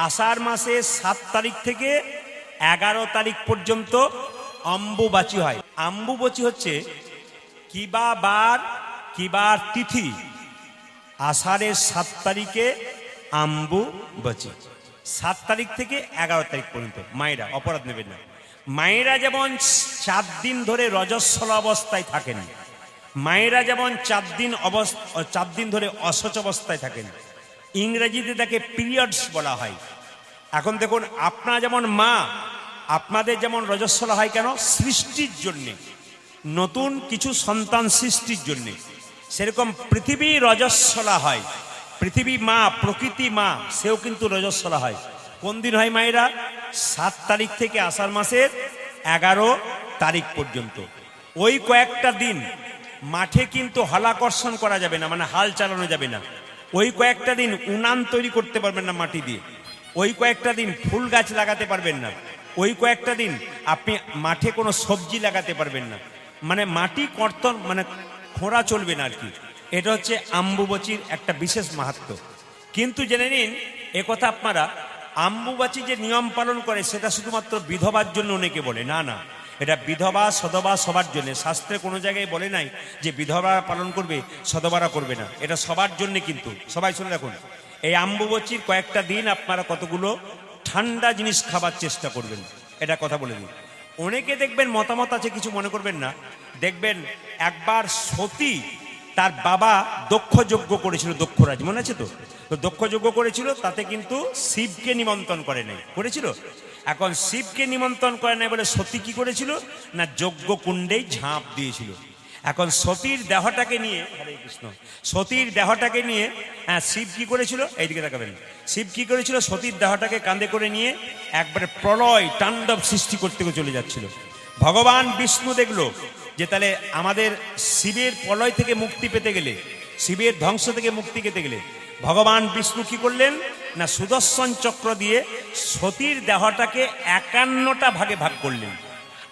আষাঢ় মাসের 7 তারিখ থেকে 11 তারিখ পর্যন্ত অম্বুবাচী হয়। অম্বুবাচী হচ্ছে কিবা বার কিবার তিথি, আষাঢ়ের 7 তারিখে অম্বুবাচী, 7 তারিখ থেকে 11 তারিখ পর্যন্ত। মায়েরা অপরাধ নেবেন না। মায়েরা যেমন 4 দিন ধরে রজস্বলা অবস্থায় থাকেন, মায়েরা যেমন 4 দিন ধরে অসচ অবস্থায় থাকেন, ইংরেজিতে তাকে পিরিয়ডস বলা হয়। এখন দেখুন, আপনারা যেমন মা, আপনাদের যেমন রজস্বলা হয় কেন? সৃষ্টির জন্যে, নতুন কিছু সন্তান সৃষ্টির জন্যে। সেরকম পৃথিবী রজস্বলা হয়। পৃথিবী মা, প্রকৃতি মা, সেও কিন্তু রজস্বলা হয়। কোন দিন হয় মায়েরা? 7 তারিখ থেকে আষাঢ় মাসের 11 তারিখ পর্যন্ত। ওই কয়েকটা দিন মাঠে কিন্তু হলাকর্ষণ করা যাবে না, মানে হাল চালানো যাবে না। ওই কয়েকটা দিন উনান তৈরি করতে পারবেন না মাটি দিয়ে। ওই কয়েকটা দিন ফুল গাছ লাগাতে পারবেন না। ওই কয়েকটা দিন আপনি মাঠে কোনো সবজি লাগাতে পারবেন না, মানে মাটি কর্তন, মানে খোঁড়া চলবে না আর কি। এটা হচ্ছে অম্বুবাচীর একটা বিশেষ মাহাত্ম্য। কিন্তু জেনে নিন একথা আপনারা, অম্বুবাচী যে নিয়ম পালন করে সেটা শুধুমাত্র বিধবার জন্য অনেকে বলে, না না, এটা বিধবা সধবা সবার জন্য। শাস্ত্রে কোনো জায়গায় বলে নাই যে বিধবা পালন করবে সধবারা করবে না, এটা সবার জন্য। কিন্তু সবাই শুনে রাখুন, এই অম্বুবাচীর কয়েকটা দিন আপনারা কতগুলো ঠান্ডা জিনিস খাবার চেষ্টা করবেন, এটা কথা বলে দিন। অনেকে দেখবেন মতামত আছে, কিছু মনে করবেন না। দেখবেন একবার সতী তার বাবা দক্ষ যজ্ঞ করেছিল, দক্ষরাজ, মনে আছে তো? তো দক্ষ যজ্ঞ করেছিল, তাতে কিন্তু শিবকে নিমন্ত্রণ করে নাই, করেছিল। এখন শিবকে নিমন্ত্রণ করে নাই বলে সতী কি করেছিল না, যজ্ঞ কুণ্ডেই ঝাঁপ দিয়েছিল। এখন সতীর দেহটাকে নিয়ে, হরে কৃষ্ণ, সতীর দেহটাকে নিয়ে শিব কি করেছিল? এইদিকে তাকাবেন। শিব কি করেছিল? সতীর দেহটাকে কাঁধে করে নিয়ে একবারে প্রলয় তাণ্ডব সৃষ্টি করতে চলে যাচ্ছিল। ভগবান বিষ্ণু দেখলো যে তাহলে আমাদের শিবের প্রলয় থেকে মুক্তি পেতে গেলে, শিবের ধ্বংস থেকে মুক্তি পেতে গেলে ভগবান বিষ্ণু কি করলেন না, সুদর্শন চক্র দিয়ে সতীর দেহটাকে 51টা ভাগে ভাগ করলেন।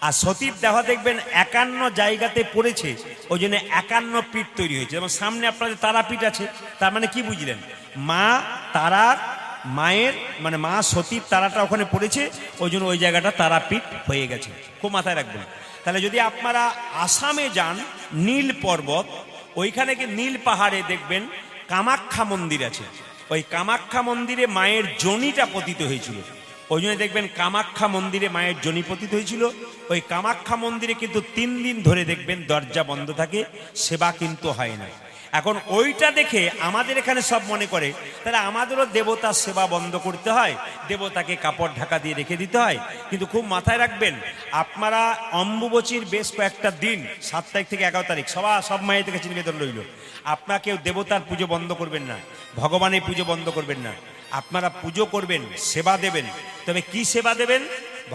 আর সতীর দেহ দেখবেন 51 জায়গাতে পড়েছে, ওই জন্য 51 পীঠ তৈরি হয়েছে। যেমন সামনে আপনাদের তারাপীঠ আছে, তার মানে কি বুঝলেন? মা তারার, মায়ের মানে মা সতীর তারাটা ওখানে পড়েছে, ওই জন্য ওই জায়গাটা তারাপীঠ হয়ে গেছে। খুব মাথায় রাখবেন। তাহলে যদি আপনারা আসামে যান, নীল পর্বত, ওইখানে কি নীল পাহাড়ে দেখবেন কামাখ্যা মন্দির আছে। ওই কামাখ্যা মন্দিরে মায়ের যোনিটা পতিত হয়েছিল, ওই জন্য দেখবেন কামাখ্যা মন্দিরে মায়ের যোনি পতিত হয়েছিল। ওই কামাখ্যা মন্দিরে কিন্তু 3 দিন ধরে দেখবেন দরজা বন্ধ থাকে, সেবা কিন্তু হয় না। এখন ওইটা দেখে আমাদের এখানে সব মনে করে তাহলে আমাদেরও দেবতার সেবা বন্ধ করতে হয়, দেবতাকে কাপড় ঢাকা দিয়ে রেখে দিতে হয়। কিন্তু খুব মাথায় রাখবেন, আপনারা অম্বুবাচীর বেশ কয়েকটা দিন, 7 তারিখ থেকে 11 তারিখ, সব মায়ের থেকে নিবেদন রইল, আপনারা কেউ দেবতার পুজো বন্ধ করবেন না, ভগবানের পুজো বন্ধ করবেন না। আপনারা পুজো করবেন, সেবা দেবেন। তবে কি সেবা দেবেন?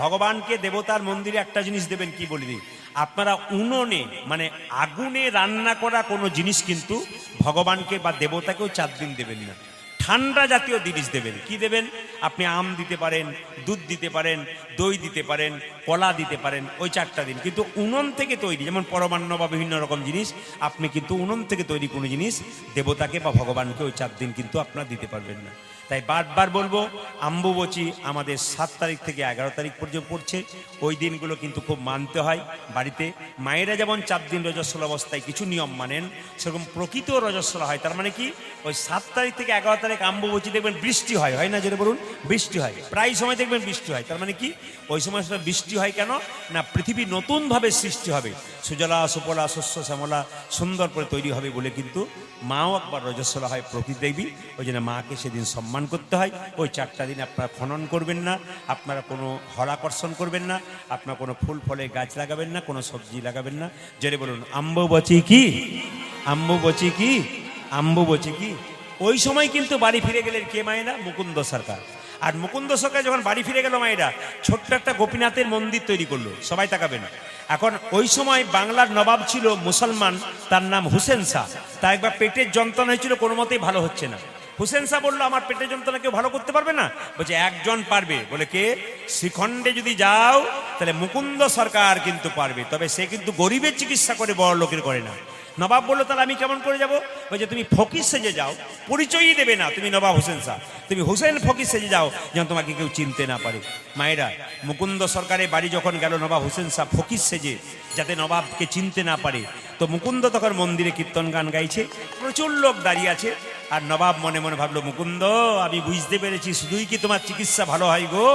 ভগবানকে দেবতার মন্দিরে একটা জিনিস দেবেন, কি বলে দিই, আপনারা উনুনে মানে আগুনে রান্না করা কোনো জিনিস কিন্তু ভগবানকে বা দেবতাকেও 4 দিন দেবেন না। ঠান্ডা জাতীয় জিনিস দেবেন। কি দেবেন? আপনি আম দিতে পারেন, দুধ দিতে পারেন, দই দিতে পারেন, কলা দিতে পারেন, ওই 4টা দিন। কিন্তু উনুন থেকে তৈরি, যেমন পরমান্ন বা বিভিন্ন রকম জিনিস, আপনি কিন্তু উনুন থেকে তৈরি কোনো জিনিস দেবতাকে বা ভগবানকে ওই 4 দিন কিন্তু আপনারা দিতে পারবেন না। তাই বারবার বলবো, অম্বুবাচী আমাদের 7 তারিখ থেকে 11 তারিখ পর্যন্ত পড়ছে। ওই দিনগুলো কিন্তু খুব মানতে হয় বাড়িতে। মায়েরা যেমন 4 দিন রজস্বলা অবস্থায় কিছু নিয়ম মানেন, সেরকম প্রকৃত রজস্বলা হয়। তার মানে কি, ওই 7 তারিখ থেকে 11 তারিখ অম্বুবাচী দেখবেন বৃষ্টি হয়, হয় না? যেটা বলুন, বৃষ্টি হয়, প্রায় সময় দেখবেন বৃষ্টি হয়। তার মানে কি, ওই সময় সেটা বৃষ্টি হয় কেন না, পৃথিবী নতুনভাবে সৃষ্টি হবে, সুজলা সুফলা শস্য শ্যামলা সুন্দর করে তৈরি হবে বলে কিন্তু মাও একবার রজস্বলা হয়, প্রকৃতি দেবী। ওই জন্য মাকে সেদিন সম্মান করতে হয়। ওই 4টা দিন আপনারা খনন করবেন না, আপনারা কোনো হলাকর্ষণ করবেন না, আপনারা কোনো ফুল ফলে গাছ লাগাবেন না, কোনো সবজি লাগাবেন না। জেনে বলুন অম্বুবাচী কি, অম্বুবাচী কি, অম্বুবাচী কি। ওই সময় কিন্তু বাড়ি ফিরে গেলেন কে মায়েরা? মুকুন্দ সরকার। আর মুকুন্দ সরকার যখন বাড়ি ফিরে গেল, মায়েরা ছোট্ট একটা গোপীনাথের মন্দির তৈরি করলো। সবাই তাকাবেন। এখন ওই সময় বাংলার নবাব ছিল মুসলমান, তার নাম হুসেন শাহ। তার একবার পেটের যন্ত্রণা হয়েছিল, কোনো মতেই ভালো হচ্ছে না। হুসেন শাহ বললো, আমার পেটের যন্ত্রণা কেউ ভালো করতে পারবে না? বলছে, একজন পারবে। বলে কে? শ্রীখণ্ডে যদি যাও তাহলে মুকুন্দ সরকার কিন্তু পারবে, তবে সে কিন্তু গরিবের চিকিৎসা করে, বড় লোকের করে না। নবাব বললো তাহলে আমি কেমন করে যাবো? বলছে তুমি ফকির সেজে যাও, পরিচয়ই দেবে না তুমি নবাব হোসেন শাহ, তুমি হোসেন ফকির সেজে যাও যেন তোমাকে কেউ চিনতে না পারে। মায়েরা, মুকুন্দ সরকারের বাড়ি যখন গেল নবাব হোসেন শাহ ফকির সেজে, যাতে নবাবকে চিনতে না পারে, তো মুকুন্দ তখন মন্দিরে কীর্তন গান গাইছে, প্রচুর লোক দাঁড়িয়ে আছে। আর নবাব মনে মনে ভাবলো, মুকুন্দ আমি বুঝতে পেরেছি শুধুই কি তোমার চিকিৎসা ভালো হয় গো?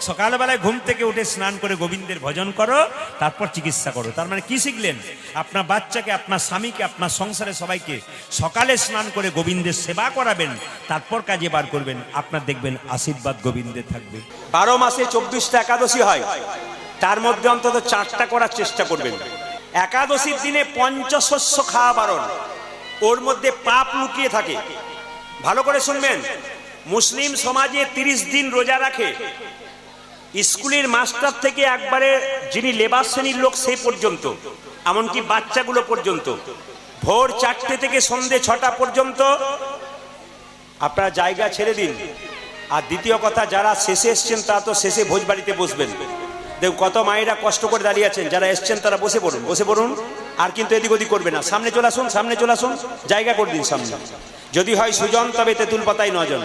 সকালবেলায় ঘুম থেকে উঠে স্নান করে গোবিন্দের ভজন করো, তারপর চিকিৎসা করো। তার মানে কি শিখলেন? আপনার বাচ্চাকে, আপনার স্বামীকে, আপনার সংসারে সবাইকে সকালে স্নান করে গোবিন্দের সেবা করাবেন, তারপর কাজে বার করবেন, আপনার দেখবেন আশীর্বাদ গোবিন্দের থাকবে। 12 মাসে 24টা একাদশী হয়, তার মধ্যে অন্তত 4টা করার চেষ্টা করবেন। একাদশীর দিনে পঞ্চশস্য খাওয়া বারণ, ওর মধ্যে পাপ লুকিয়ে থাকে। ভালো করে শুনবেন, মুসলিম সমাজে 30 দিন রোজা রাখে, স্কুলের মাস্টার থেকে একবারে যিনি লেবার শ্রেণীর লোক সে পর্যন্ত, এমনকি বাচ্চাগুলো পর্যন্ত ভোর 4টে থেকে সন্ধে 6টা পর্যন্ত আপনারা জায়গা ছেড়ে দিন। আর দ্বিতীয় কথা, যারা শেষে এসছেন তারা তো শেষে ভোজবাড়িতে বসবেন। দেখ কত মায়েরা কষ্ট করে দাঁড়িয়ে আছেন, যারা এসছেন তারা বসে পড়ুন, বসে পড়ুন। আর কিন্তু এদিক ওদিক করবে না, সামনে চলে আসুন, সামনে চলে আসুন, জায়গা করে দিন সামনে। যদি হয় সুজন তবে তেঁতুল পাতায় 9 জন।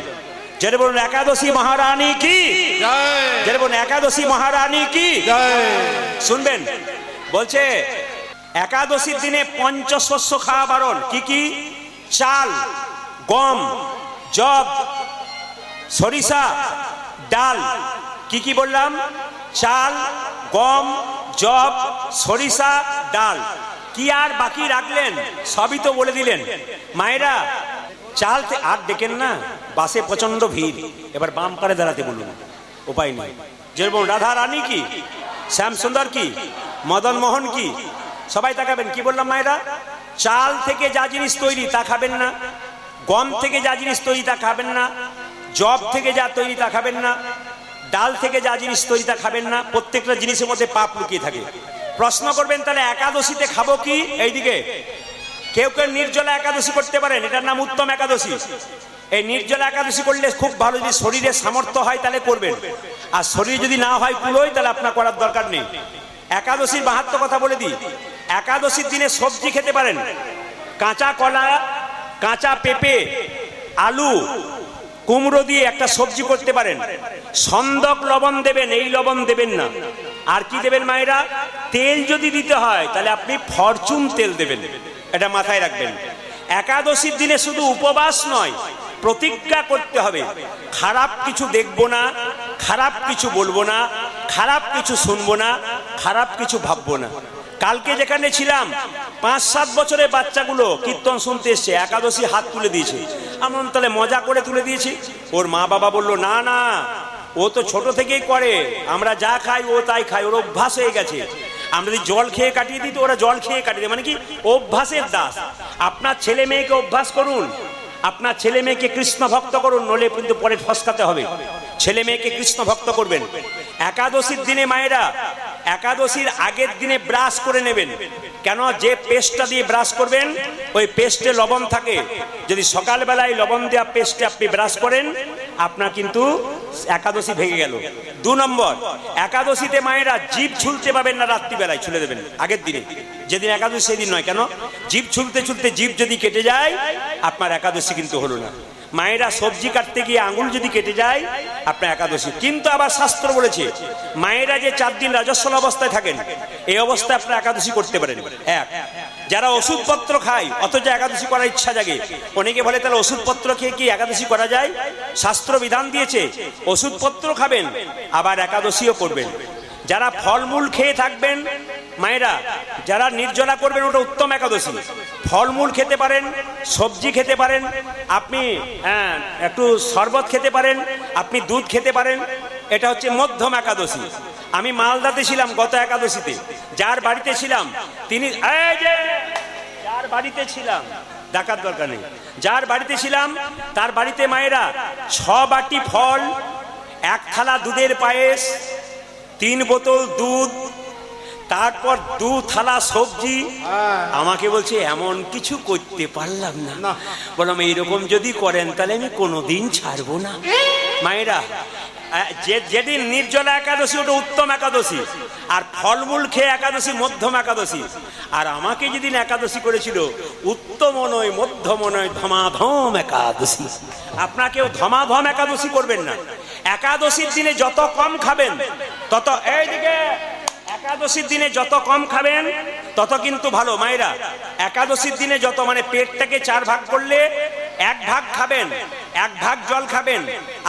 যেটা বলুন একাদশী মহারানী কি জয়, যেটা বলুন একাদশী মহারানী কি জয়। শুনবেন, বলছে একাদশীর দিনে পঞ্চশস্য খাওয়া বারণ। কি কি? চাল, গম, জব, সরিষা, ডাল। কি কি বললাম? চাল, গম, জব, সরিষা, ডাল। কি আর বাকি রাখলেন? সবই তো বলে দিলেন। মায়েরা, চাল আর দেখেন না, বাসে প্রচন্ড ভিড়, এবার বাম পারে দাঁড়াতে বলুন, উপায় নেই। যেরকম রাধা রানী কি, শ্যাম সুন্দর কি, মদন মোহন কি, সবাই তাকাবেন। কি বললাম মায়েরা? চাল থেকে যা জিনিস তৈরি তা খাবেন না, গম থেকে যা জিনিস তৈরি তা খাবেন না, জব থেকে যা তৈরি তা খাবেন না, ডাল থেকে যা জিনিস তৈরি তা খাবেন না। প্রত্যেকটা জিনিসের মধ্যে পাপ লুকিয়ে থাকে। প্রশ্ন করবেন, তাহলে একাদশীতে খাবো কি? এইদিকে কেউ কেউ নির্জলা একাদশী করতে পারেন, এটার নাম উত্তম একাদশী। এই নির্জলা একাদশী করলে খুব ভালো, যদি শরীরের সামর্থ্য হয় তাহলে করবেন, আর শরীর যদি না হয় কুলোয়, তাহলে আপনার করার দরকার নেই। একাদশীর মাহাত্ম্য কথা বলে দিই। একাদশীর দিনে সবজি খেতে পারেন, কাঁচা কলা, কাঁচা পেঁপে, আলু, কুমড়ো দিয়ে একটা সবজি করতে পারেন। সন্দক লবণ দেবেন, এই লবণ দেবেন না। আর কি দেবেন মায়েরা? তেল যদি দিতে হয় তাহলে আপনি ফরচুন তেল দেবেন, এটা মাথায় রাখবেন। একাদশীর দিনে শুধু উপবাস নয়, প্রতিজ্ঞা করতে হবে, খারাপ কিছু দেখবো না, খারাপ কিছু বলবো না, খারাপ কিছু শুনবো না, খারাপ কিছু ভাববো না। কালকে যেখানে ছিলাম 5-7 বছরের বাচ্চাগুলো কীর্তন শুনতে এসছে, একাদশী হাত তুলে দিয়েছে। আমরা তাহলে মজা করে তুলে দিয়েছি। ওর মা বাবা বললো, না না, ও তো ছোট থেকেই করে, আমরা যা খাই ও তাই খাই, ওর অভ্যাস হয়ে গেছে। আমরা যদি জল খেয়ে কাটিয়ে দিই তো ওরা জল খেয়ে কাটিয়ে দেয়, মানে কি অভ্যাসের দাস। আপনার ছেলে মেয়েকে অভ্যাস করুন, আপনার ছেলে মেয়েকে কৃষ্ণ ভক্ত করুন, নলে কিন্তু পরে ফসকাতে হবে। ছেলে মেয়েকে কৃষ্ণ ভক্ত করবেন। একাদশীর দিনে মায়েরা, একাদশীর আগের দিনে ব্রাশ করে নেবেন। কেন? যে পেস্টটা দিয়ে ব্রাশ করবেন ওই পেস্টে লবণ থাকে। যদি সকালবেলায় লবণ দেওয়া পেস্টে আপনি ব্রাশ করেন, আপনার কিন্তু একাদশী ভেঙে গেল। 2 নম্বর, একাদশীতে মায়েরা জিভ ছুলতে পাবেন না, রাত্রিবেলায় ছুলে দেবেন। আগের দিনে, যেদিন একাদশী সেদিন নয়। কেন? জিভ ছুলতে ছুলতে জিভ যদি কেটে যায়, আপনার একাদশী কিন্তু হলো না। মায়েরা, সবজি কাটতে গিয়ে আঙুল যদি কেটে যায়, আপনার একাদশী। কিন্তু আবার শাস্ত্র বলেছে, মায়েরা যে 4 দিন রাজস্বল অবস্থায় থাকেন, এই অবস্থায় আপনার একাদশী করতে পারেন। এক, যারা ওষুধপত্র খায় অথচ একাদশী করার ইচ্ছা জাগে, অনেকে বলে তাহলে ওষুধপত্র খেয়ে কি একাদশী করা যায়? শাস্ত্র বিধান দিয়েছে ওষুধপত্র খাবেন, আবার একাদশীও করবেন। যারা ফলমূল খেয়ে থাকবেন মায়েরা, যারা নির্জলা করবেন, ওটা উত্তম একাদশী। ফলমূল খেতে পারেন, সবজি খেতে পারেন, আপনি একটু শরবত খেতে পারেন, আপনি দুধ খেতে পারেন, এটা হচ্ছে মধ্যম একাদশী। আমি মালদাতে ছিলাম গত একাদশীতে, যার বাড়িতে ছিলাম তিনি, যার বাড়িতে ছিলাম, দেখার দরকার নেই, যার বাড়িতে ছিলাম তার বাড়িতে মায়েরা 6 বাটি ফল, 1 থালা দুধের পায়েস, 3 বোতল দুধ, তারপর 2 থালা সবজি। আমাকে বলছে এমন কিছু করতে পারলাম না। বললাম এইরকম যদি করেন তাহলে আমি কোনোদিন ছাড়বো না। মায়েরা, যেদিন নির্জলা একাদশী ওটা উত্তম একাদশী, আর ফলমূল খেয়ে একাদশী মধ্যম একাদশী। আর আমাকে যেদিন একাদশী করেছিল উত্তম নয় মধ্যম নয় ধমাধম একাদশী। আপনাকেও ধমাধম একাদশী করবেন না। একাদশীর দিনে যত কম খাবেন তত, এইদিকে, একাদশীর দিনে যত কম খাবেন তত কিন্তু ভালো। মায়েরা, একাদশীর দিনে যত, মানে পেটটাকে 4 ভাগ করলে 1 ভাগ খাবেন, 1 ভাগ জল খাবেন,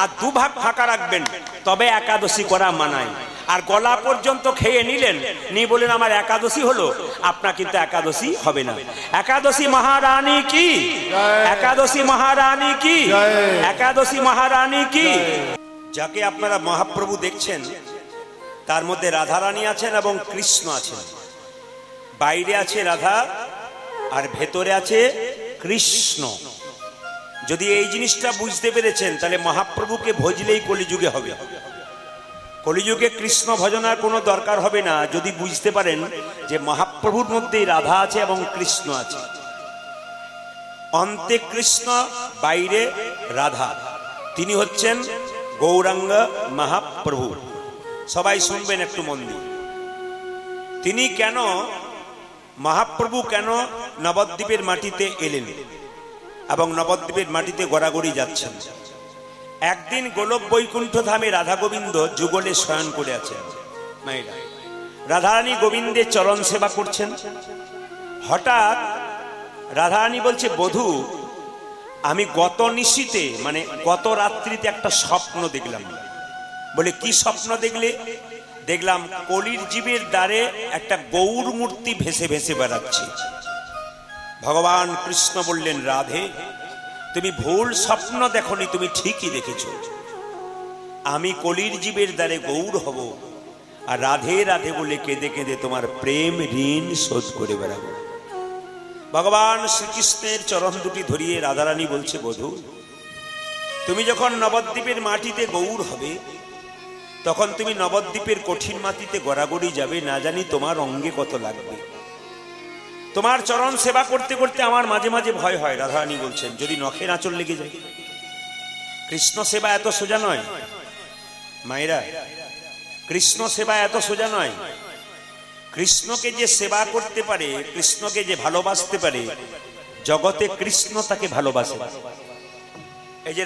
আর 2 ভাগ ফাঁকা রাখবেন, তবে একাদশী করা মানায়। আর গলা পর্যন্ত খেয়ে নিলেন, নিয়ে বলেন আমার একাদশী হলো, আপনার কিন্তু একাদশী হবে না। একাদশী মহারানী কি, একাদশী মহারানী কি, একাদশী মহারানী কি। যাকে আপনারা মহাপ্রভু দেখছেন তার মধ্যে রাধারানী আছেন এবং কৃষ্ণ আছেন। বাইরে আছে রাধা আর ভেতরে আছে কৃষ্ণ। যদি এই জিনিসটা বুঝতে পেরেছেন তাহলে মহাপ্রভুকে ভজলেই কলিযুগে হবে। কলিযুগে কৃষ্ণ ভজনার কোনো দরকার হবে না, যদি বুঝতে পারেন যে মহাপ্রভুর মধ্যেই রাধা আছে এবং কৃষ্ণ আছে। অন্তে কৃষ্ণ, বাইরে রাধা, তিনি হচ্ছেন গৌরাঙ্গ মহাপ্রভু। সবাই শুনবেন একটু মন দিয়ে। তিনি কেন, মহাপ্রভু কেন নবদ্বীপের মাটিতে এলেন এবং নবদ্বীপের মাটিতে গড়াগড়ি যাচ্ছেন। একদিন গোলক বৈকুণ্ঠ ধামে রাধা গোবিন্দ যুগলে শয়ন করে আছেন। মায়েরা, রাধারানী গোবিন্দের চরণ সেবা করছেন। হঠাৎ রাধারানী বলছে, বধূ আমি গত নিশীতে, মানে গত রাত্রিতে একটা স্বপ্ন দেখলাম। বলে কি স্বপ্ন দেখলে? দেখলাম কলির জীবের দ্বারে একটা গৌর মূর্তি ভেসে ভেসে বেড়াচ্ছে। ভগবান কৃষ্ণ বললেন, রাধে তুমি ভুল স্বপ্ন দেখনি, তুমি ঠিকই দেখেছ। আমি কলির জীবের দ্বারে গৌর হব, আর রাধে রাধে বলে কেঁদে কেঁদে তোমার প্রেম ঋণ শোধ করে বেড়াবো। ভগবান শ্রীকৃষ্ণের চরণ দুটি ধরিয়ে রাধারানী বলছে, বধূ তুমি যখন নবদ্বীপের মাটিতে গৌর হবে, তখন তুমি নবদ্বীপের কঠিন মাটিতে গড়াগড়ি যাবে, না জানি তোমার অঙ্গে কত লাগবে। তোমার চরণ সেবা করতে করতে আমার মাঝে মাঝে ভয় হয়। রাধারানী বলছেন, যদি নখের আঁচল লেগে যায়। কৃষ্ণ সেবা এত সোজা নয় মায়েরা, কৃষ্ণ সেবা এত সোজা নয়। কৃষ্ণকে যে সেবা করতে পারে, কৃষ্ণকে যে ভালোবাসতে পারে, জগতে কৃষ্ণ তাকে ভালোবাসে। এই যে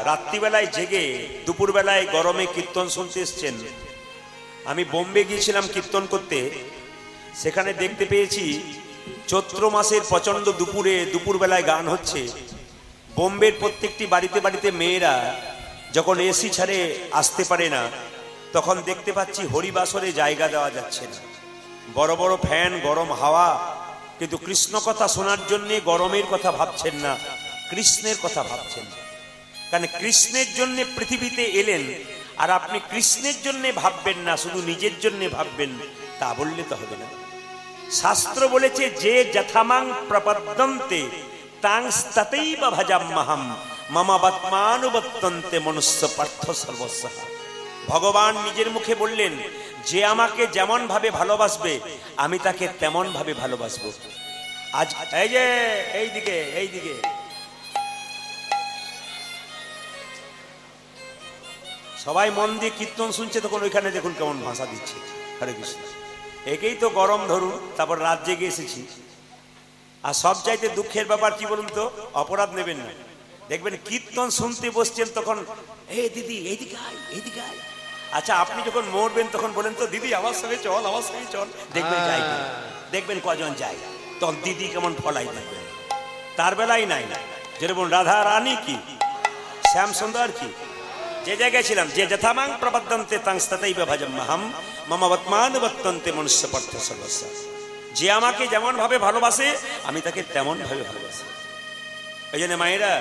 রাত্রিবেলায় জেগে দুপুরবেলায় গরমে কীর্তন শুনতে এসছেন। আমি বোম্বে গিয়েছিলাম কীর্তন করতে, সেখানে দেখতে পেয়েছি চৈত্র মাসের প্রচন্ড দুপুরবেলায় গান হচ্ছে। বোম্বের প্রত্যেকটি বাড়িতে বাড়িতে মেয়েরা যখন এসি ছাড়ে আসতে পারে না, তখন দেখতে পাচ্ছি হরিবাসরে জায়গা দেওয়া যাচ্ছে না। বড় বড় ফ্যান, গরম হাওয়া, কিন্তু কৃষ্ণ কথা শোনার জন্য গরমের কথা ভাবছেন না, কৃষ্ণের কথা ভাবছেন। কারণ কৃষ্ণের জন্য পৃথিবীতে এলেন, আর আপনি কৃষ্ণের জন্য ভাববেন না, শুধু নিজের জন্য ভাববেন, তা বললে তো হবে না। শাস্ত্র বলেছে, যে যথামাং প্রপদ্যন্তে তাং ততৈব ভজাম্যহম মমাবত্মানুবর্তন্তে মনুষ্য পার্থ সর্বস্ব। ভগবান নিজের মুখে বললেন, যে আমাকে যেমন ভাবে ভালোবাসবে আমি তাকে তেমন ভাবে ভালোবাসবো। আজ এই যে এইদিকে সবাই মন দিয়ে কীর্তন শুনছে, তখন ওইখানে দেখুন কেমন ভাষা দিচ্ছে। হরে কৃষ্ণ। একেই তো গরম ধরুন, তারপর রাত জেগে এসেছি। আর সব চাইতে দুঃখের ব্যাপার কি বলুন তো, অপরাধ নেবেন না, দেখবেন কীর্তন শুনতে বসছেন তখন, এই দিদি এইদিকে আয়, এইদিকে আয়। আচ্ছা আপনি যখন মরবেন তখন বলেন তো, দিদি আমার সঙ্গে চল, আমার সঙ্গে চল। দেখবেন যাই, দেখবেন কজন যায়, তখন দিদি কেমন ফলাই দেখবেন। তার বেলায় নাই, যেরকম রাধা রানী কি, শ্যাম সুন্দর কি, যে জায়গায় ছিলাম, যে যথামাং প্রপদ্যন্তে তাং ততৈব ভজাম্যহম মমাবত্মানুবর্তন্তে মনুষ্য পার্থ সর্বস্ব। যে আমাকে যেমন ভাবে ভালোবাসে আমি তাকে তেমন ভাবে ভালোবাসি। এই জন্য মায়েরা,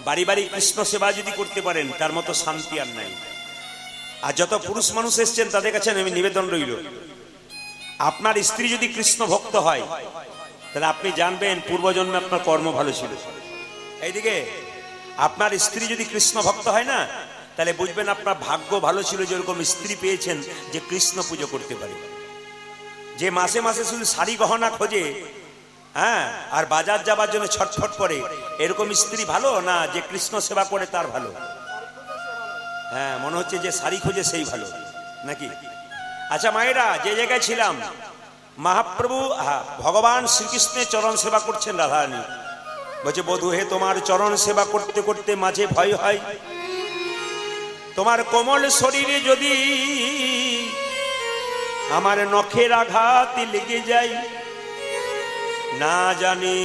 বাড়ি বাড়ি কৃষ্ণ সেবা যদি করতে পারেন, তার মতো শান্তি আর নাই। আর যত পুরুষ মানুষ এসছেন তাদের কাছে আমি নিবেদন রইল, আপনার স্ত্রী যদি কৃষ্ণ ভক্ত হয় তাহলে আপনি জানবেন পূর্বজন্মে আপনার কর্ম ভালো ছিল। এইদিকে আপনার স্ত্রী যদি কৃষ্ণ ভক্ত হয় না, তাহলে বুঝবেন আপনার ভাগ্য ভালো ছিল, যেরকম স্ত্রী পেয়েছেন যে কৃষ্ণ পুজো করতে পারে। যে মাসে মাসে শুধু শাড়ি গহনা খোঁজে, হ্যাঁ, আর বাজার যাবার জন্য ছটফট করে, এরকম স্ত্রী ভালো না যে কৃষ্ণ সেবা করে তার ভালো? হ্যাঁ, মনে হচ্ছে যে শাড়ি খোঁজে সেই ভালো নাকি। আচ্ছা মায়েরা, যে জায়গায় ছিলাম, মহাপ্রভু ভগবান শ্রীকৃষ্ণের চরণ সেবা করছেন রাধারানী। বলছে, বধূ হে, তোমার চরণ সেবা করতে করতে মাঝে ভয় হয়, তোমার কোমল শরীরে যদি আমার নখের আঘাত লেগে যায়, না জানি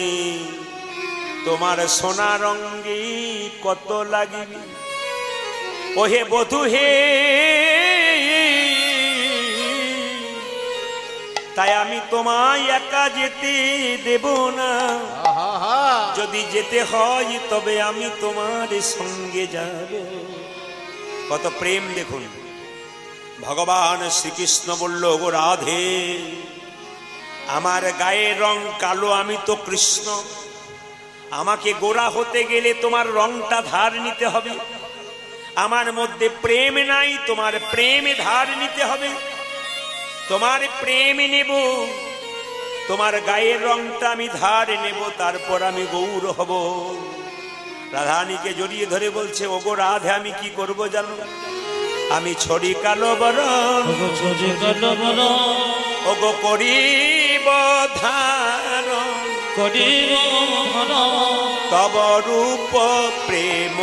তোমার সোনা রঙ্গে কত লাগিবে। ওহে বধূ হে, তাই আমি তোমায় একা যেতে দেব না, যদি যেতে হয় তবে আমি তোমার সঙ্গে যাব। কত প্রেম দেখুন। ভগবান শ্রীকৃষ্ণ বলল, গো রাধে, আমার গায়ের রং কালো, আমি তো কৃষ্ণ, আমাকে গোরা হতে গেলে তোমার রংটা ধার নিতে হবে। আমার মধ্যে প্রেম নাই, তোমার প্রেমে ধার নিতে হবে। তোমার প্রেম নেব, তোমার গায়ের রংটা আমি ধার নেব, তারপর আমি গৌর হব। রাধারানীকে জড়িয়ে ধরে বলছে, ওগো রাধে, আমি কি করব জানো? আমি ছড়ি কালো বরণ, ওগো করিব ধারণ, তব রূপ প্রেম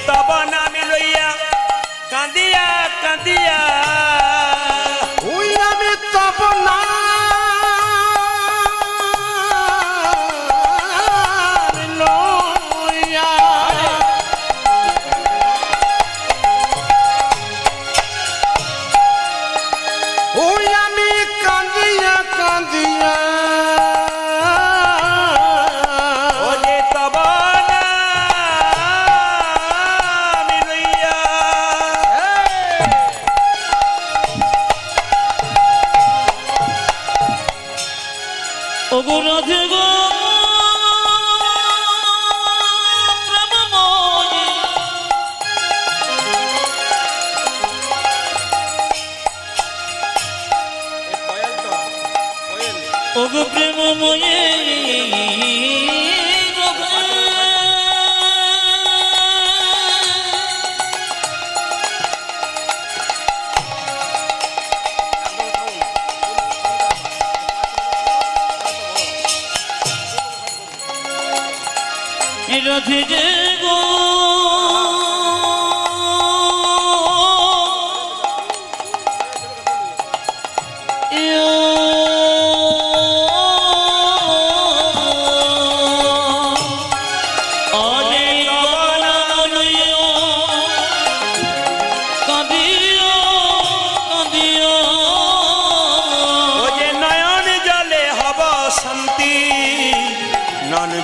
তব নামে লইয়া কাঁদিয়া কাঁদিয়া, ওই আমি তব না লইয়া, ওই আমি কাঁদিয়া কাঁদিয়া, ওরে তব নামে লইয়া, ওগো রাধে গো প্রেমময়ী, ওগো প্রেমময়ী রাধে যে গো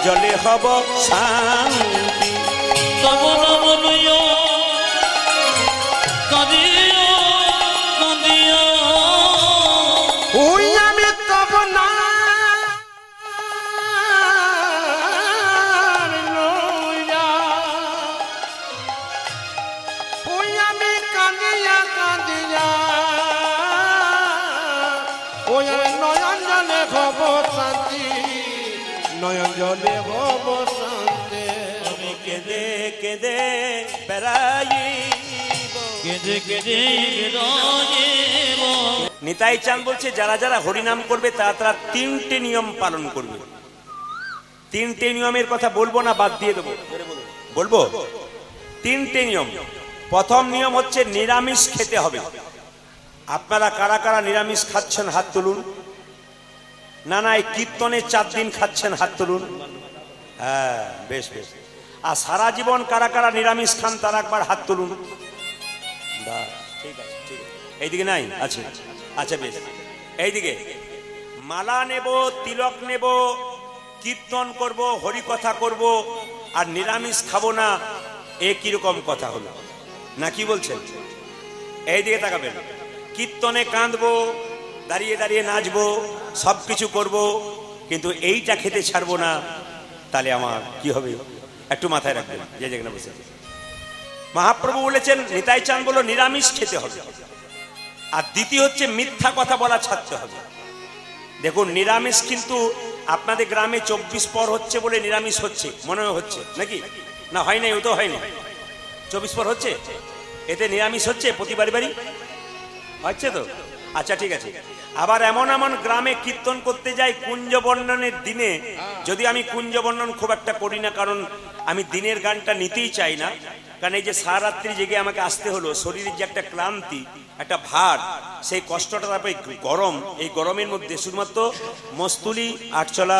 জলে হব শান্তি, তব নাম লইয়া কাঁদিয়া কাঁদিয়া, ওই আমি তব না লইয়া, ওই আমি কাঁদিয়া কাঁদিয়া, ওই আমি নয়ন জলে হব শান্তি, নয়ন জলে হব শান্তি। আমি কেঁদে কেঁদে বেড়াইব, কেঁদে কেঁদে বেড়াইব। নিতাই চাঁদ বলছে, যারা যারা হরিনাম করবে তারা তারা তিনটে নিয়ম পালন করবে। তিনটে নিয়মের কথা বলবো না, বাদ দিয়ে দেবো। বলবো তিনটে নিয়ম। প্রথম নিয়ম হচ্ছে নিরামিষ খেতে হবে। আপনারা কারা কারা নিরামিষ খাচ্ছেন হাত তুলুন। না না, এই কীর্তনে 4 দিন খাচ্ছেন, হাত তুলুন। হ্যাঁ, বেশ বেশ। আর সারা জীবন কারা কারা নিরামিষ খান তারা একবার হাত তুলুন। বাহ, ঠিক আছে, ঠিক আছে। এইদিকে নাই আছে? আচ্ছা বেশ। এইদিকে মালা নেব, তিলক নেব, কীর্তন করব, হরিকথা করব, আর নিরামিষ খাবো না, এ কিরকম কথা হলো? না কি বলছেন? এইদিকে তাকাবেন। কীর্তনে কাঁদবো, দাঁড়িয়ে দাঁড়িয়ে নাচবো, সব কিছু করবো, কিন্তু এইটা খেতে ছাড়বো না, তাহলে আমার কি হবে? একটু মাথায় রাখবেন যে যেখানে বসে। মহাপ্রভু বলেছেন, নিতাই চাঁদ বলল নিরামিষ খেতে হবে, আর দ্বিতীয় হচ্ছে মিথ্যা কথা বলা ছাড়তে হবে। দেখুন, নিরামিষ কিন্তু আপনাদের গ্রামে 24 পর হচ্ছে বলে নিরামিষ হচ্ছে মনে হচ্ছে নাকি? না হয় নাই, ও তো হয়নি। 24 পর হচ্ছে, এতে নিরামিষ হচ্ছে প্রতি বাড়ি বাড়ি হচ্ছে তো? আচ্ছা ঠিক আছে। আবার এমন এমন গ্রামে কীর্তন করতে যাই কুঞ্জ বর্ণনের দিনে, যদি আমি কুঞ্জ বর্ণন খুব একটা করি না, কারণ আমি দিনের গানটা নিতেই চাই না, কারণ এই যে সারা রাত্রি জেগে আমাকে আসতে হলো, শরীরের যে একটা ক্লান্তি, একটা ভার, সেই কষ্টটা, তারপরে গরম, এই গরমের মধ্যে শুধুমাত্র মস্তুলি, আটচলা,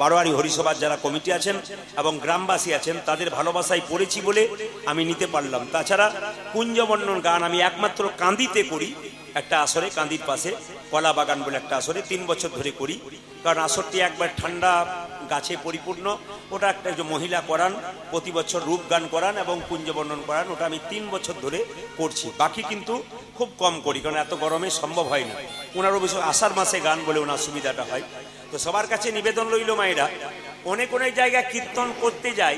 বারোয়ারি হরিসভার যারা কমিটি আছেন এবং গ্রামবাসী আছেন তাদের ভালোবাসায় পড়েছি বলে আমি নিতে পারলাম। তাছাড়া কুঞ্জবর্ণন গান আমি একমাত্র কান্দিতে করি, একটা আসরে, কান্দির পাশে কলা বাগান বলে একটা আসরে 3 বছর ধরে করি, কারণ আসরটি একবার ঠান্ডা গাছে পরিপূর্ণ। ওটা একটা যে মহিলা করান, প্রতি বছর রূপ গান করান এবং কুঞ্জবর্ণন করান, ওটা আমি 3 বছর ধরে করছি। বাকি কিন্তু খুব কম করি, কারণ এত গরমে সম্ভব হয় না। ওনার অবশ্য আষাঢ় মাসে গান বলে ওনার সুবিধাটা হয়। তো সবার কাছে নিবেদন রইল মায়েরা, অনেক অনেক জায়গায় কীর্তন করতে যায়,